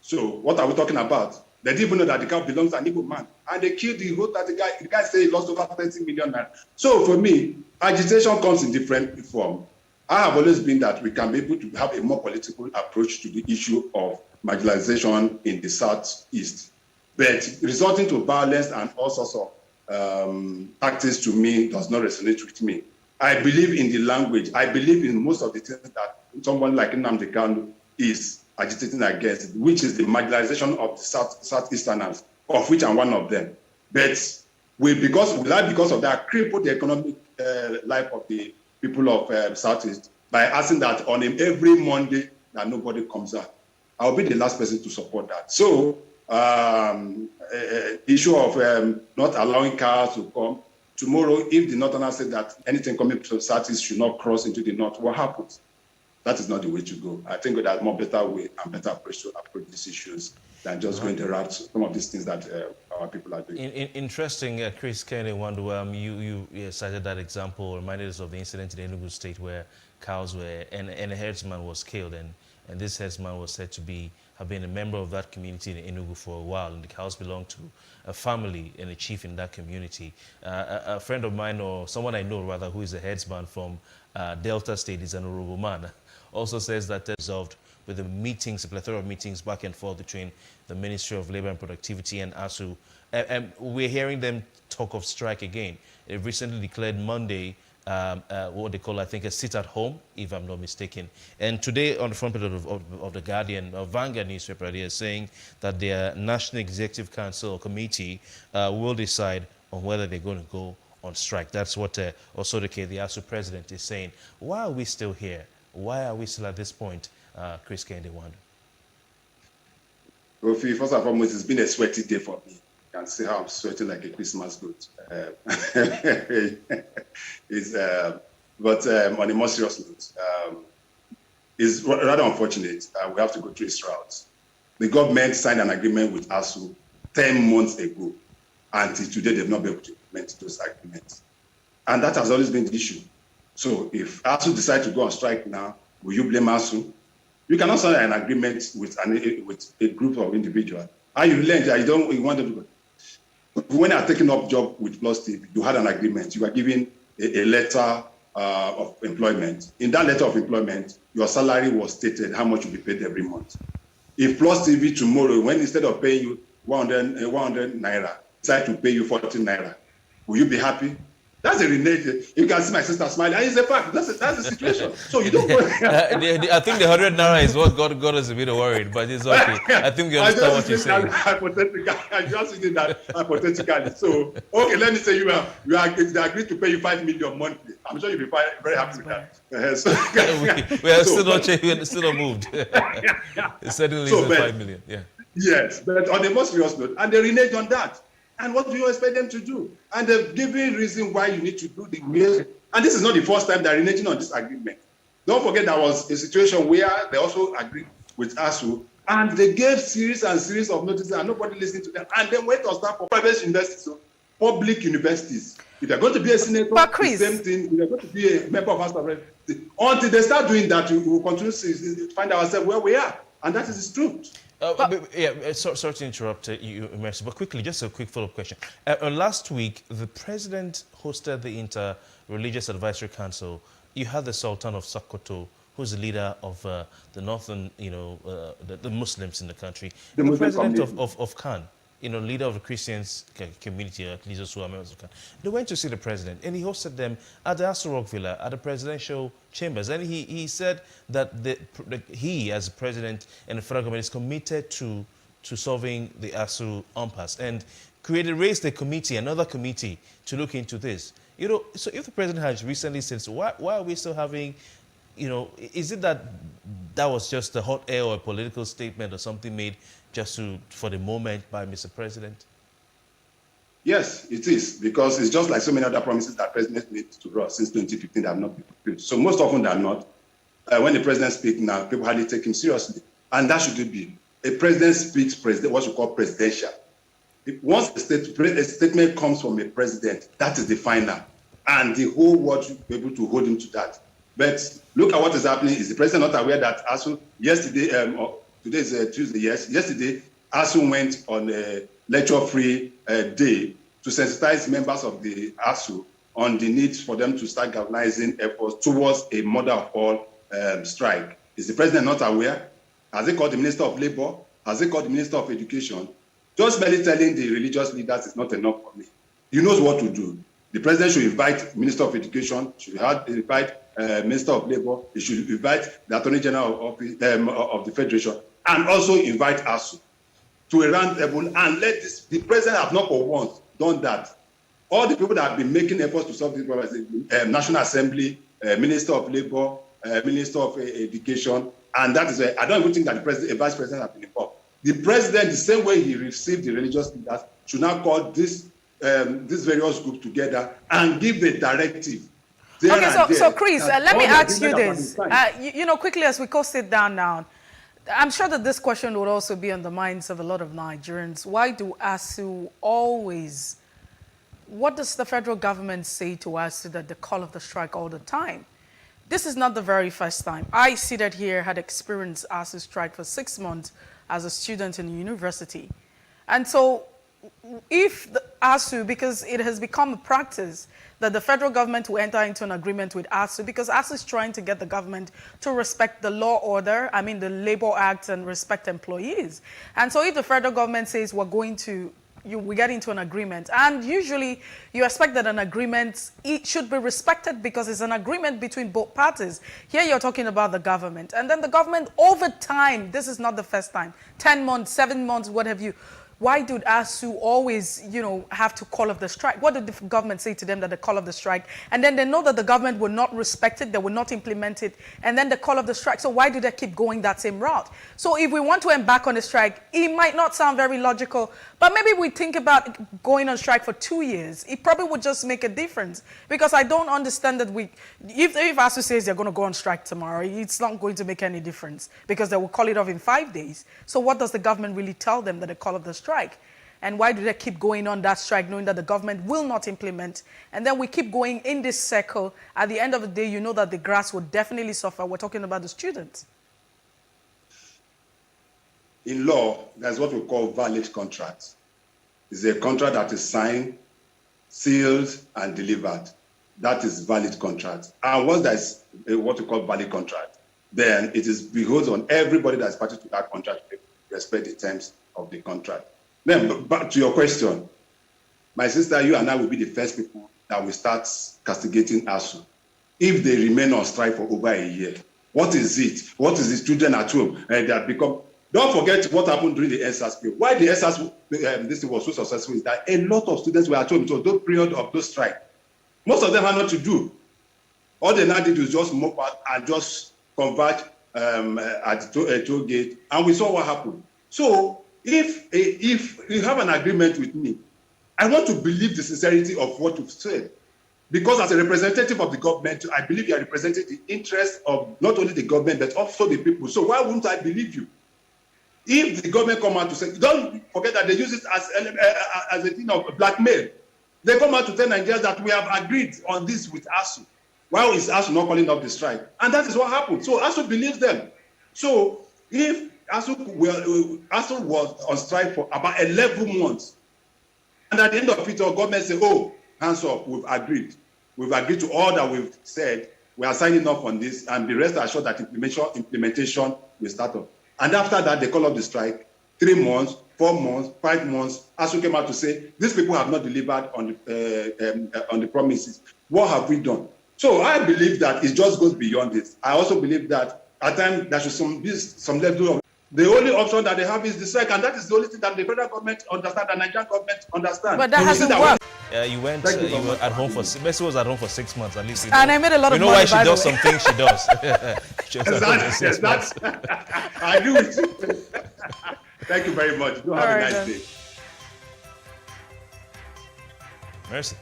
So what are we talking about? They didn't even know that the cow belongs to an Igbo man. And they killed the whole 30 guy. The guy said he lost over 30 million naira. So for me, agitation comes in different form. I have always been that we can be able to have a more political approach to the issue of marginalization in the Southeast. But resulting to violence and all sorts of tactics to me does not resonate with me. I believe in the language. I believe in most of the things that someone like Nnamdi Kanu is agitating against, which is the marginalization of the Southeasterners, of which I'm one of them. But because of that, cripple the economic life of the people of Southeast by asking that on him every Monday that nobody comes out. I'll be the last person to support that. So, issue of not allowing cars to come. Tomorrow, if the Northerners say that anything coming from the Southeast should not cross into the North, what happens? That is not the way to go. I think there's more better way and better approach to approach these issues than just going to route some of these things that our people are doing. Interesting, Chris Kennedy Wandu, you cited that example, reminded us of the incident in Enugu State where cows were, and a herdsman was killed, and this herdsman was said to have been a member of that community in Enugu for a while, and the cows belonged to a family and a chief in that community. A friend of mine, or someone I know rather, who is a herdsman from Delta State, is an honorable man, also says that they're resolved with the meetings, a plethora of meetings back and forth between the Ministry of Labor and Productivity and ASU. And we're hearing them talk of strike again. They've recently declared Monday what they call, I think, a sit at home, if I'm not mistaken. And today on the front page of the Guardian, Vanguard newspaper, they are saying that their National Executive Council or committee will decide on whether they're going to go on strike. That's what Osodeke, the ASU president, is saying. Why are we still here? Why are we still at this point, Chris Kendewan? Well, first and foremost, it's been a sweaty day for me. You can see how I'm sweating like a Christmas goat. But on a more serious note, it's rather unfortunate. We have to go through its routes. The government signed an agreement with ASU 10 months ago. Until today, they've not been able to implement those agreements. And that has always been the issue. So if ASU decide to go on strike now, will you blame ASU? You cannot sign an agreement with a group of individuals. How you learn that you want to do. When you're taking up job with PlusTv, you had an agreement. You were given a letter of employment. In that letter of employment, your salary was stated how much you'll be paid every month. If PlusTv tomorrow, when instead of paying you 100 naira, decide to pay you 40 naira, will you be happy? That's a renegade. You can see my sister smiling. And it's a fact. That's the situation. So you don't. I think the 100 naira is what got us a bit worried, but it's okay. I think you understand what you're saying. I just did that hypothetically. So okay, let me say you agreed to pay you 5 million monthly. I'm sure you'll be very happy with that. We are still not changed. We are still not moved. It certainly is 5 million. Yeah. Yes, but on the most serious note, and they reneged on that. And what do you expect them to do? And they've given reason why you need to do the way. And this is not the first time they're reneging on this agreement. Don't forget there was a situation where they also agreed with ASU, and they gave series and series of notices, and nobody listened to them. And then went on start for private universities, so public universities. If they're going to be a senator, the same thing. If they're going to be a member of House of Representatives, until they start doing that, we will continue to find ourselves where we are. And that is the truth. Sorry to interrupt you, Mercy, but quickly, just a quick follow-up question. Last week, the president hosted the Inter-Religious Advisory Council. You had the Sultan of Sokoto, who's the leader of the northern, the Muslims in the country. The president of Khan, leader of the Christians community, at least also members of Khan. They went to see the president, and he hosted them at the Aso Rock Villa, at the presidential chambers. And he said that he, as president and the federal government, is committed to solving the Asu impasse and raised a committee, another committee, to look into this. So if the president has recently said, so why are we still having, is it that was just a hot air or a political statement or something made just for the moment by Mr. President? Yes, it is, because it's just like so many other promises that presidents made to us since 2015 that have not been fulfilled. So most often than not, when the president speaks now, people hardly take him seriously. And that should be. A president speaks what we call presidential. Once a statement comes from a president, that is the final. And the whole world should be able to hold him to that. But look at what is happening. Is the president not aware that ASU yesterday, today is Tuesday, yes, yesterday, ASU went on a lecture-free day to sensitize members of the ASU on the need for them to start galvanizing efforts towards a mother of all strike. Is the president not aware? Has he called the Minister of Labor? Has he called the Minister of Education? Just merely telling the religious leaders is not enough for me. He knows what to do. The president should invite Minister of Education, should invite Minister of Labor, he should invite the Attorney General of the Federation, and also invite ASU to a round table and let this. The president have not for once done that. All the people that have been making efforts to solve this problem, National Assembly, Minister of Labor, Minister of Education, and that is why I don't even think that the president, vice president have been involved. The president, the same way he received the religious leaders, should now call this various groups together and give a directive. Okay, so Chris, let me ask you this. Quickly as we coast it down now, I'm sure that this question would also be on the minds of a lot of Nigerians. Why do ASU always, what does the federal government say to ASU that they call of the strike all the time? This is not the very first time. I seated here had experienced ASU strike for 6 months as a student in university. And so if the ASU, because it has become a practice that the federal government will enter into an agreement with ASU, because ASU is trying to get the government to respect the law order, the Labor Act, and respect employees. And so if the federal government says we're going to we get into an agreement, and usually you expect that an agreement, it should be respected because it's an agreement between both parties. Here you're talking about the government, and then the government over time, this is not the first time, 10 months, 7 months, what have you. Why did ASU always, have to call off the strike? What did the government say to them that they call off the strike? And then they know that the government will not respect it, they will not implement it, and then they call off the strike. So why do they keep going that same route? So if we want to embark on a strike, it might not sound very logical, but maybe we think about going on strike for 2 years. It probably would just make a difference, because I don't understand that if ASU says they're going to go on strike tomorrow, it's not going to make any difference because they will call it off in 5 days. So what does the government really tell them that they call off the strike? And why do they keep going on that strike knowing that the government will not implement? And then we keep going in this circle. At the end of the day, you know that the grass will definitely suffer. We're talking about the students. In law, there's what we call valid contracts. It's a contract that is signed, sealed, and delivered. That is valid contract. And once there's what we call valid contract, then it is beholds on everybody that's party to that contract to respect the terms of the contract. Then, back to your question, my sister, you and I will be the first people that will start castigating ASU if they remain on strike for over a year. What is it? What is the children at home? And they have become. Don't forget what happened during the SSP. Why the SSP this was so successful is that a lot of students were at home. So those period of those strike, most of them had nothing to do. All they now did was just move out and just converge at a toll gate, and we saw what happened. So if you have an agreement with me, I want to believe the sincerity of what you've said. Because as a representative of the government, I believe you are representing the interest of not only the government, but also the people. So why wouldn't I believe you? If the government come out to say, don't forget that they use it as a thing of blackmail. They come out to tell Nigerians that we have agreed on this with ASU. Why is ASU not calling off the strike? And that is what happened. So ASU believes them. So if ASU was on strike for about 11 months, and at the end of it, our government said, oh, hands up, we've agreed. We've agreed to all that we've said. We are signing off on this, and the rest assured that implementation will start up. And after that, they call off the strike. 3 months, 4 months, 5 months, ASU came out to say, these people have not delivered on the promises. What have we done? So I believe that it just goes beyond this. I also believe that at times there should be some level of. The only option that they have is the strike, and that is the only thing that the federal government understands, the Nigerian government understands. But that hasn't worked. You went. You were at home for. Messi was at home for 6 months at least. And I made a lot of money. You know why she does some things she does. That's I agree with you. Thank you very much. Do have a nice day. Mercy.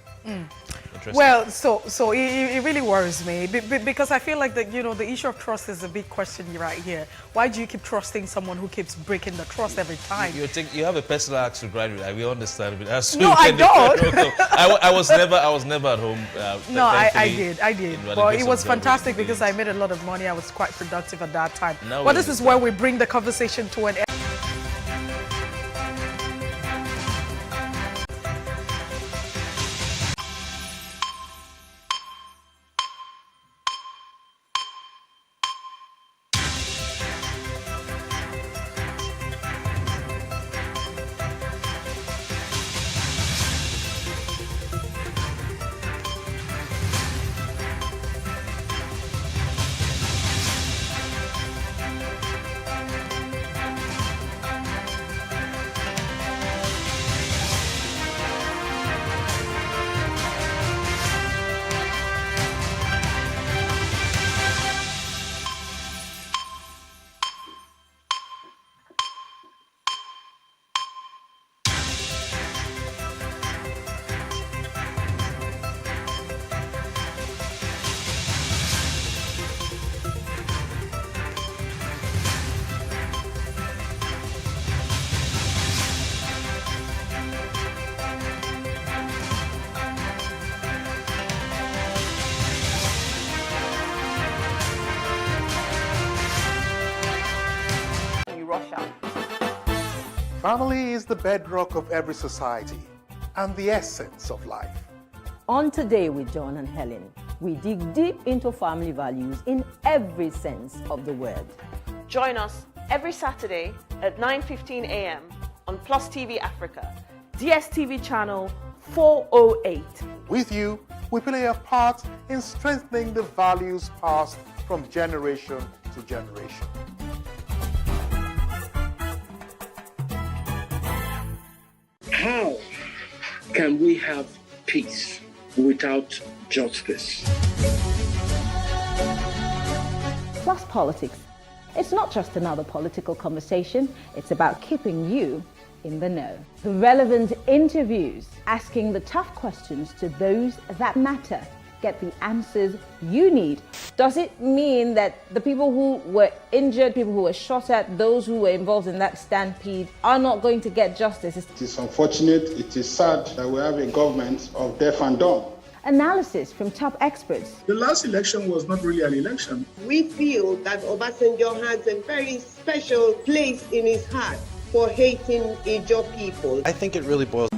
Well, so it really worries me because I feel like that the issue of trust is a big question right here. Why do you keep trusting someone who keeps breaking the trust every time? You have a personal axe to grind with. We understand, but no, I don't. I was never at home. No, I did. But it was fantastic because I made a lot of money. I was quite productive at that time. But this is where we bring the conversation to an end. Family is the bedrock of every society and the essence of life. On Today with John and Helen, we dig deep into family values in every sense of the word. Join us every Saturday at 9:15 a.m. on PlusTvAfrica, DSTV channel 408. With you, we play a part in strengthening the values passed from generation to generation. How can we have peace without justice? Plus Politics. It's not just another political conversation, it's about keeping you in the know. The relevant interviews, asking the tough questions to those that matter. Get the answers you need. Does it mean that the people who were injured, people who were shot at, those who were involved in that stampede are not going to get justice? It is unfortunate, it is sad that we have a government of deaf and dumb. Analysis from top experts. The last election was not really an election. We feel that Obasanjo has a very special place in his heart for hating Ijaw people. I think it really boils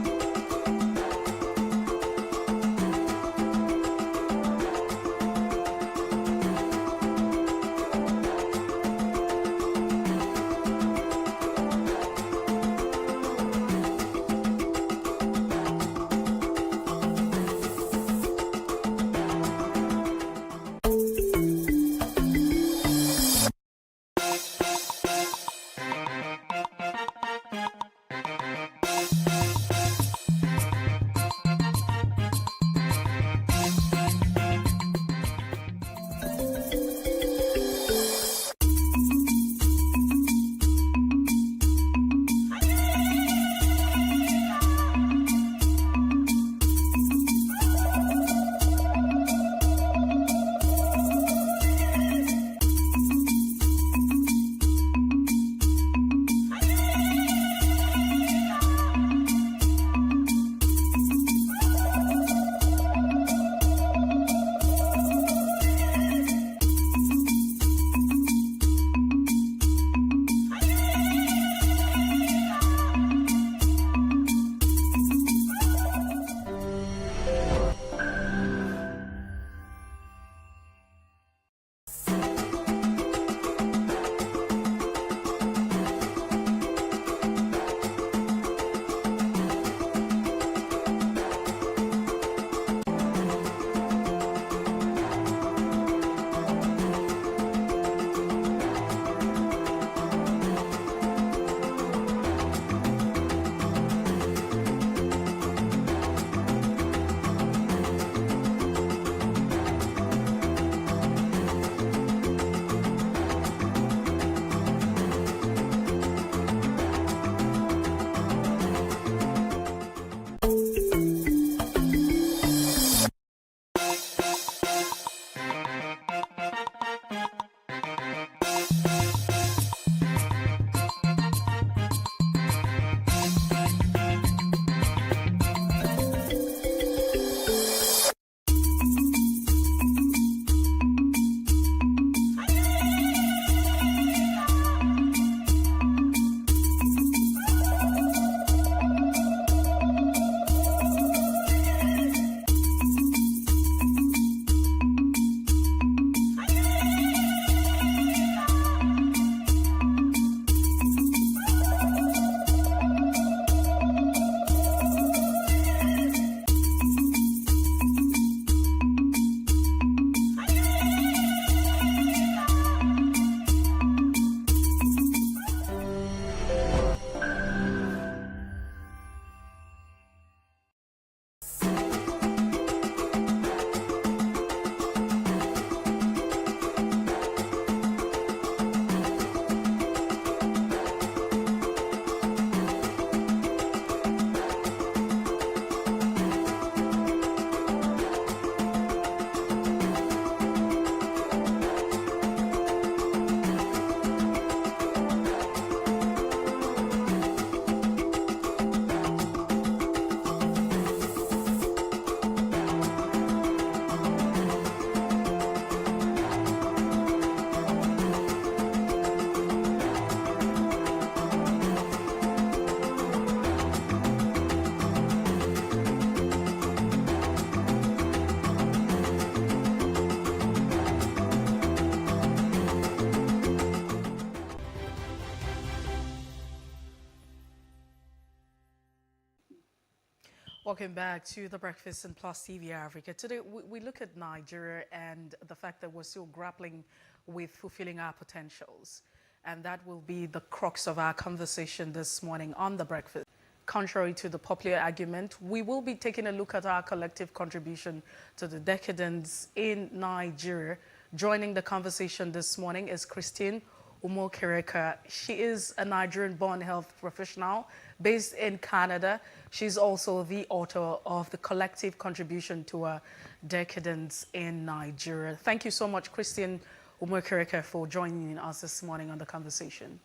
Welcome back to The Breakfast in Plus TV Africa. Today, we look at Nigeria and the fact that we're still grappling with fulfilling our potentials. And that will be the crux of our conversation this morning on The Breakfast. Contrary to the popular argument, we will be taking a look at our collective contribution to the decadence in Nigeria. Joining the conversation this morning is Christine Umokereka. She is a Nigerian-born health professional based in Canada. She's also the author of the collective contribution to a decadence in Nigeria. Thank you so much, Christine Umokereka, for joining us this morning on the conversation.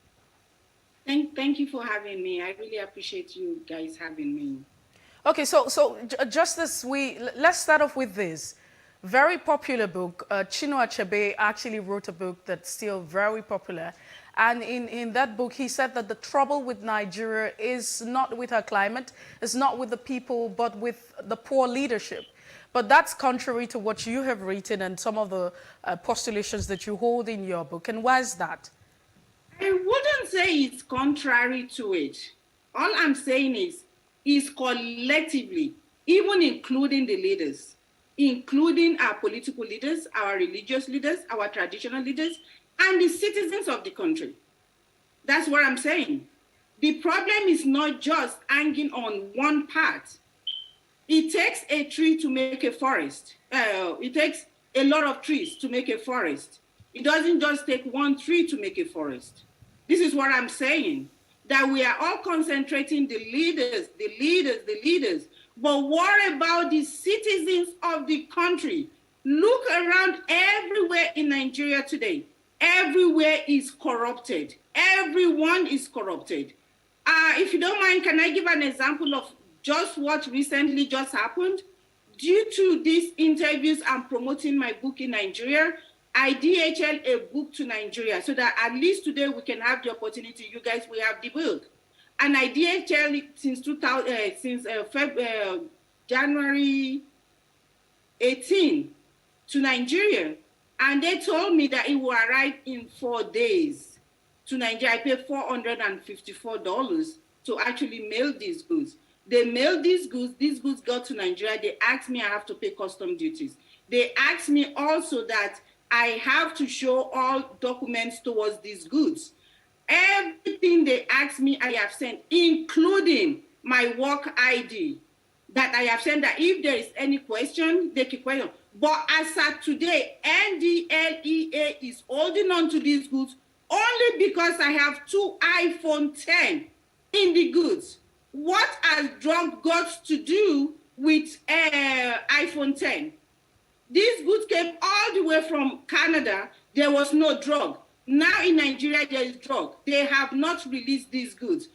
Thank you for having me. I really appreciate you guys having me. Okay, so just this week, let's start off with this. Very popular book. Chinua Achebe actually wrote a book that's still very popular. And in that book, he said that the trouble with Nigeria is not with our climate, it's not with the people, but with the poor leadership. But that's contrary to what you have written and some of the postulations that you hold in your book. And why is that? I wouldn't say it's contrary to it. All I'm saying is collectively, even including the leaders, including our political leaders, our religious leaders, our traditional leaders, and the citizens of the country. That's what I'm saying. The problem is not just hanging on one part. It takes a tree to make a forest. It takes a lot of trees to make a forest. It doesn't just take one tree to make a forest. This is what I'm saying, that we are all concentrating the leaders. But what about the citizens of the country? Look around everywhere in Nigeria today. Everywhere is corrupted. Everyone is corrupted. If you don't mind, can I give an example of just what recently just happened? Due to these interviews and promoting my book in Nigeria, I DHL a book to Nigeria so that at least today we can have the opportunity. You guys will have the book. And I DHL it since January 18 to Nigeria. And they told me that it will arrive in 4 days to Nigeria. I paid $454 to actually mail these goods. They mailed these goods got to Nigeria. They asked me I have to pay custom duties. They asked me also that I have to show all documents towards these goods. Everything they asked me, I have sent, including my work ID, that I have sent that if there is any question, they can question. But as of today, NDLEA is holding on to these goods only because I have 2 iPhone 10 in the goods. What has drug got to do with iPhone 10? These goods came all the way from Canada. There was no drug. Now in Nigeria, there is drug. They have not released these goods.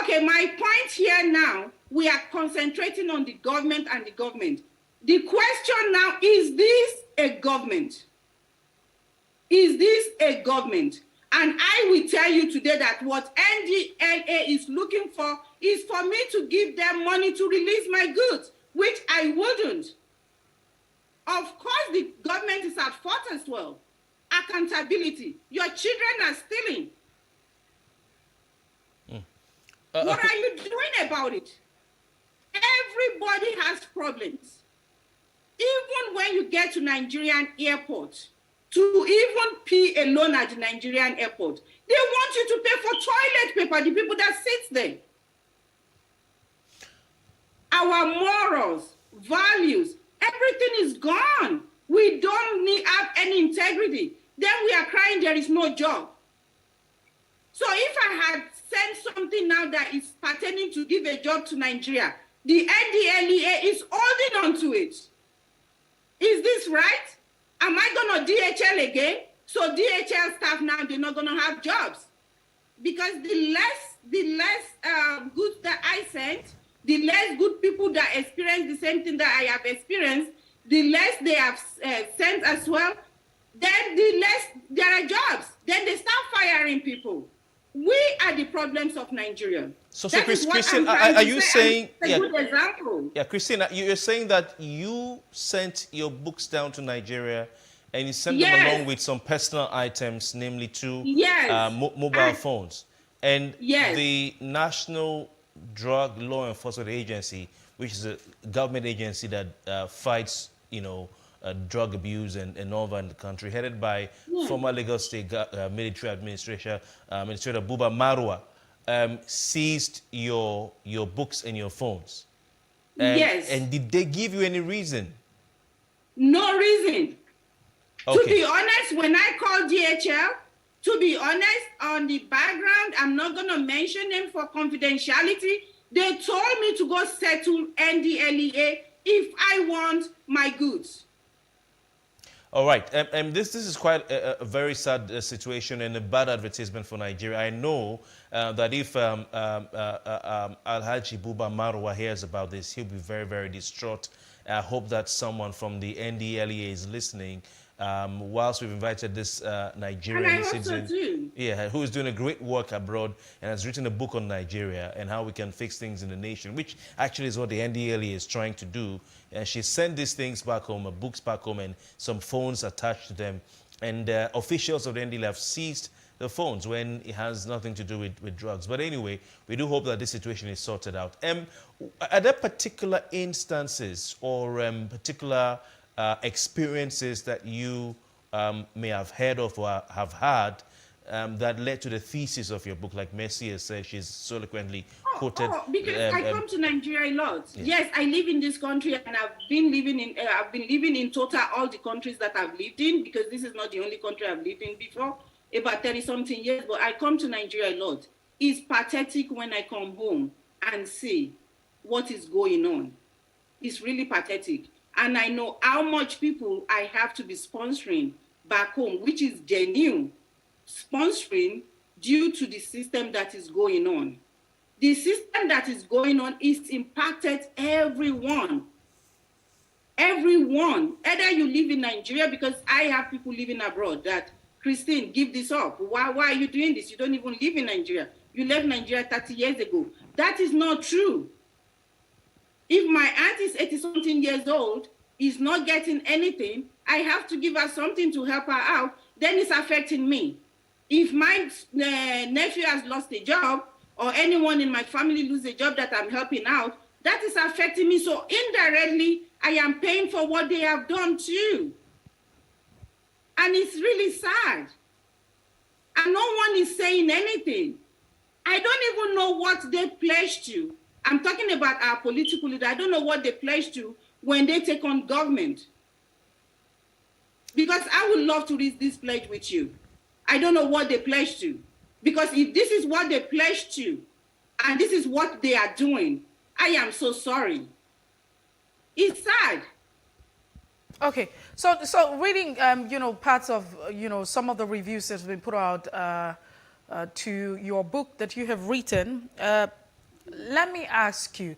Okay, my point here now, we are concentrating on the government and the government. The question now, is this a government? Is this a government? And I will tell you today that what NDLA is looking for is for me to give them money to release my goods, which I wouldn't. Of course, the government is at fault as well. Accountability. Your children are stealing. What are you doing about it? Everybody has problems. Even when you get to Nigerian airport, to even pee alone at the Nigerian airport, they want you to pay for toilet paper, the people that sit there. Our morals, values, everything is gone. We don't have any integrity. Then we are crying there is no job. So if I had sent something now that is pertaining to give a job to Nigeria, the NDLEA is holding on to it. Is this right? Am I going to DHL again? So DHL staff now, they're not going to have jobs. Because the less goods that I sent, the less good people that experience the same thing that I have experienced, the less they have sent as well, then the less there are jobs. Then they start firing people. We are the problems of Nigeria. So Christine, are you saying... A good example. Yeah, Christine, you're saying that you sent your books down to Nigeria and you sent them along with some personal items, namely 2 mobile phones. And the national Drug Law Enforcement Agency, which is a government agency that fights, drug abuse and all over in the country, headed by former Lagos State Military Administrator Buba Marwa, seized your books and your phones. Yes. And did they give you any reason? No reason. Okay. To be honest, when I called DHL, to be honest, on the background, I'm not going to mention them for confidentiality. They told me to go settle NDLEA if I want my goods. All right. This is quite a very sad situation and a bad advertisement for Nigeria. I know that if Alhaji Buba Marwa hears about this, he'll be very, very distraught. I hope that someone from the NDLEA is listening. Whilst we've invited this Nigerian citizen, who is doing a great work abroad and has written a book on Nigeria and how we can fix things in the nation, which actually is what the NDLEA is trying to do. And she sent these things back home, books back home, and some phones attached to them. And officials of the NDLEA have seized the phones when it has nothing to do with drugs. But anyway, we do hope that this situation is sorted out. Are there particular instances or particular experiences that you may have heard of or have had that led to the thesis of your book, like Mercy has said, she's so eloquently quoted? Because I come to Nigeria a lot. Yes, I live in this country, and I've been living in total all the countries that I've lived in, because this is not the only country I've lived in before, about 30-something years, but I come to Nigeria a lot. It's pathetic when I come home and see what is going on. It's really pathetic. And I know how much people I have to be sponsoring back home, which is genuine sponsoring due to the system that is going on. The system that is going on is impacted everyone. Everyone. Either you live in Nigeria, because I have people living abroad that, Christine, give this up. Why are you doing this? You don't even live in Nigeria. You left Nigeria 30 years ago. That is not true. If my aunt is 80-something years old, is not getting anything, I have to give her something to help her out, then it's affecting me. If my nephew has lost a job, or anyone in my family lose a job that I'm helping out, that is affecting me. So indirectly, I am paying for what they have done too. And it's really sad. And no one is saying anything. I don't even know what they pledged to. I'm talking about our political leader. I don't know what they pledge to when they take on government. Because I would love to read this pledge with you. I don't know what they pledge to. Because if this is what they pledge to, and this is what they are doing, I am so sorry. It's sad. Okay, so reading, parts of, some of the reviews that have been put out to your book that you have written, let me ask you,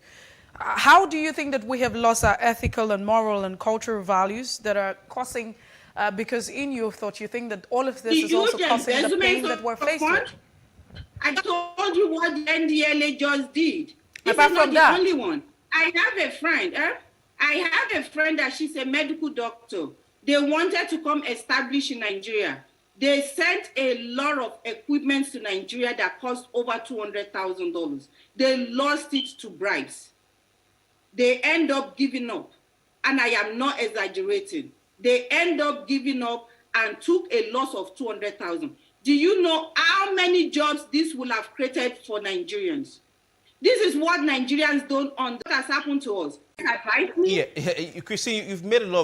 how do you think that we have lost our ethical and moral and cultural values that are causing, because in your thought, you think that all of this is also causing the pain that we're faced with? I told you what the NDLA just did. This Apart is not from the that, only one. I have a friend. I have a friend that she's a medical doctor. They wanted to come establish in Nigeria. They sent a lot of equipment to Nigeria that cost over $200,000. They lost it to bribes. They end up giving up. And I am not exaggerating. They end up giving up and took a loss of $200,000. Do you know how many jobs this will have created for Nigerians? This is what Nigerians don't understand. What has happened to us. Yeah, Christine, you've made a lot of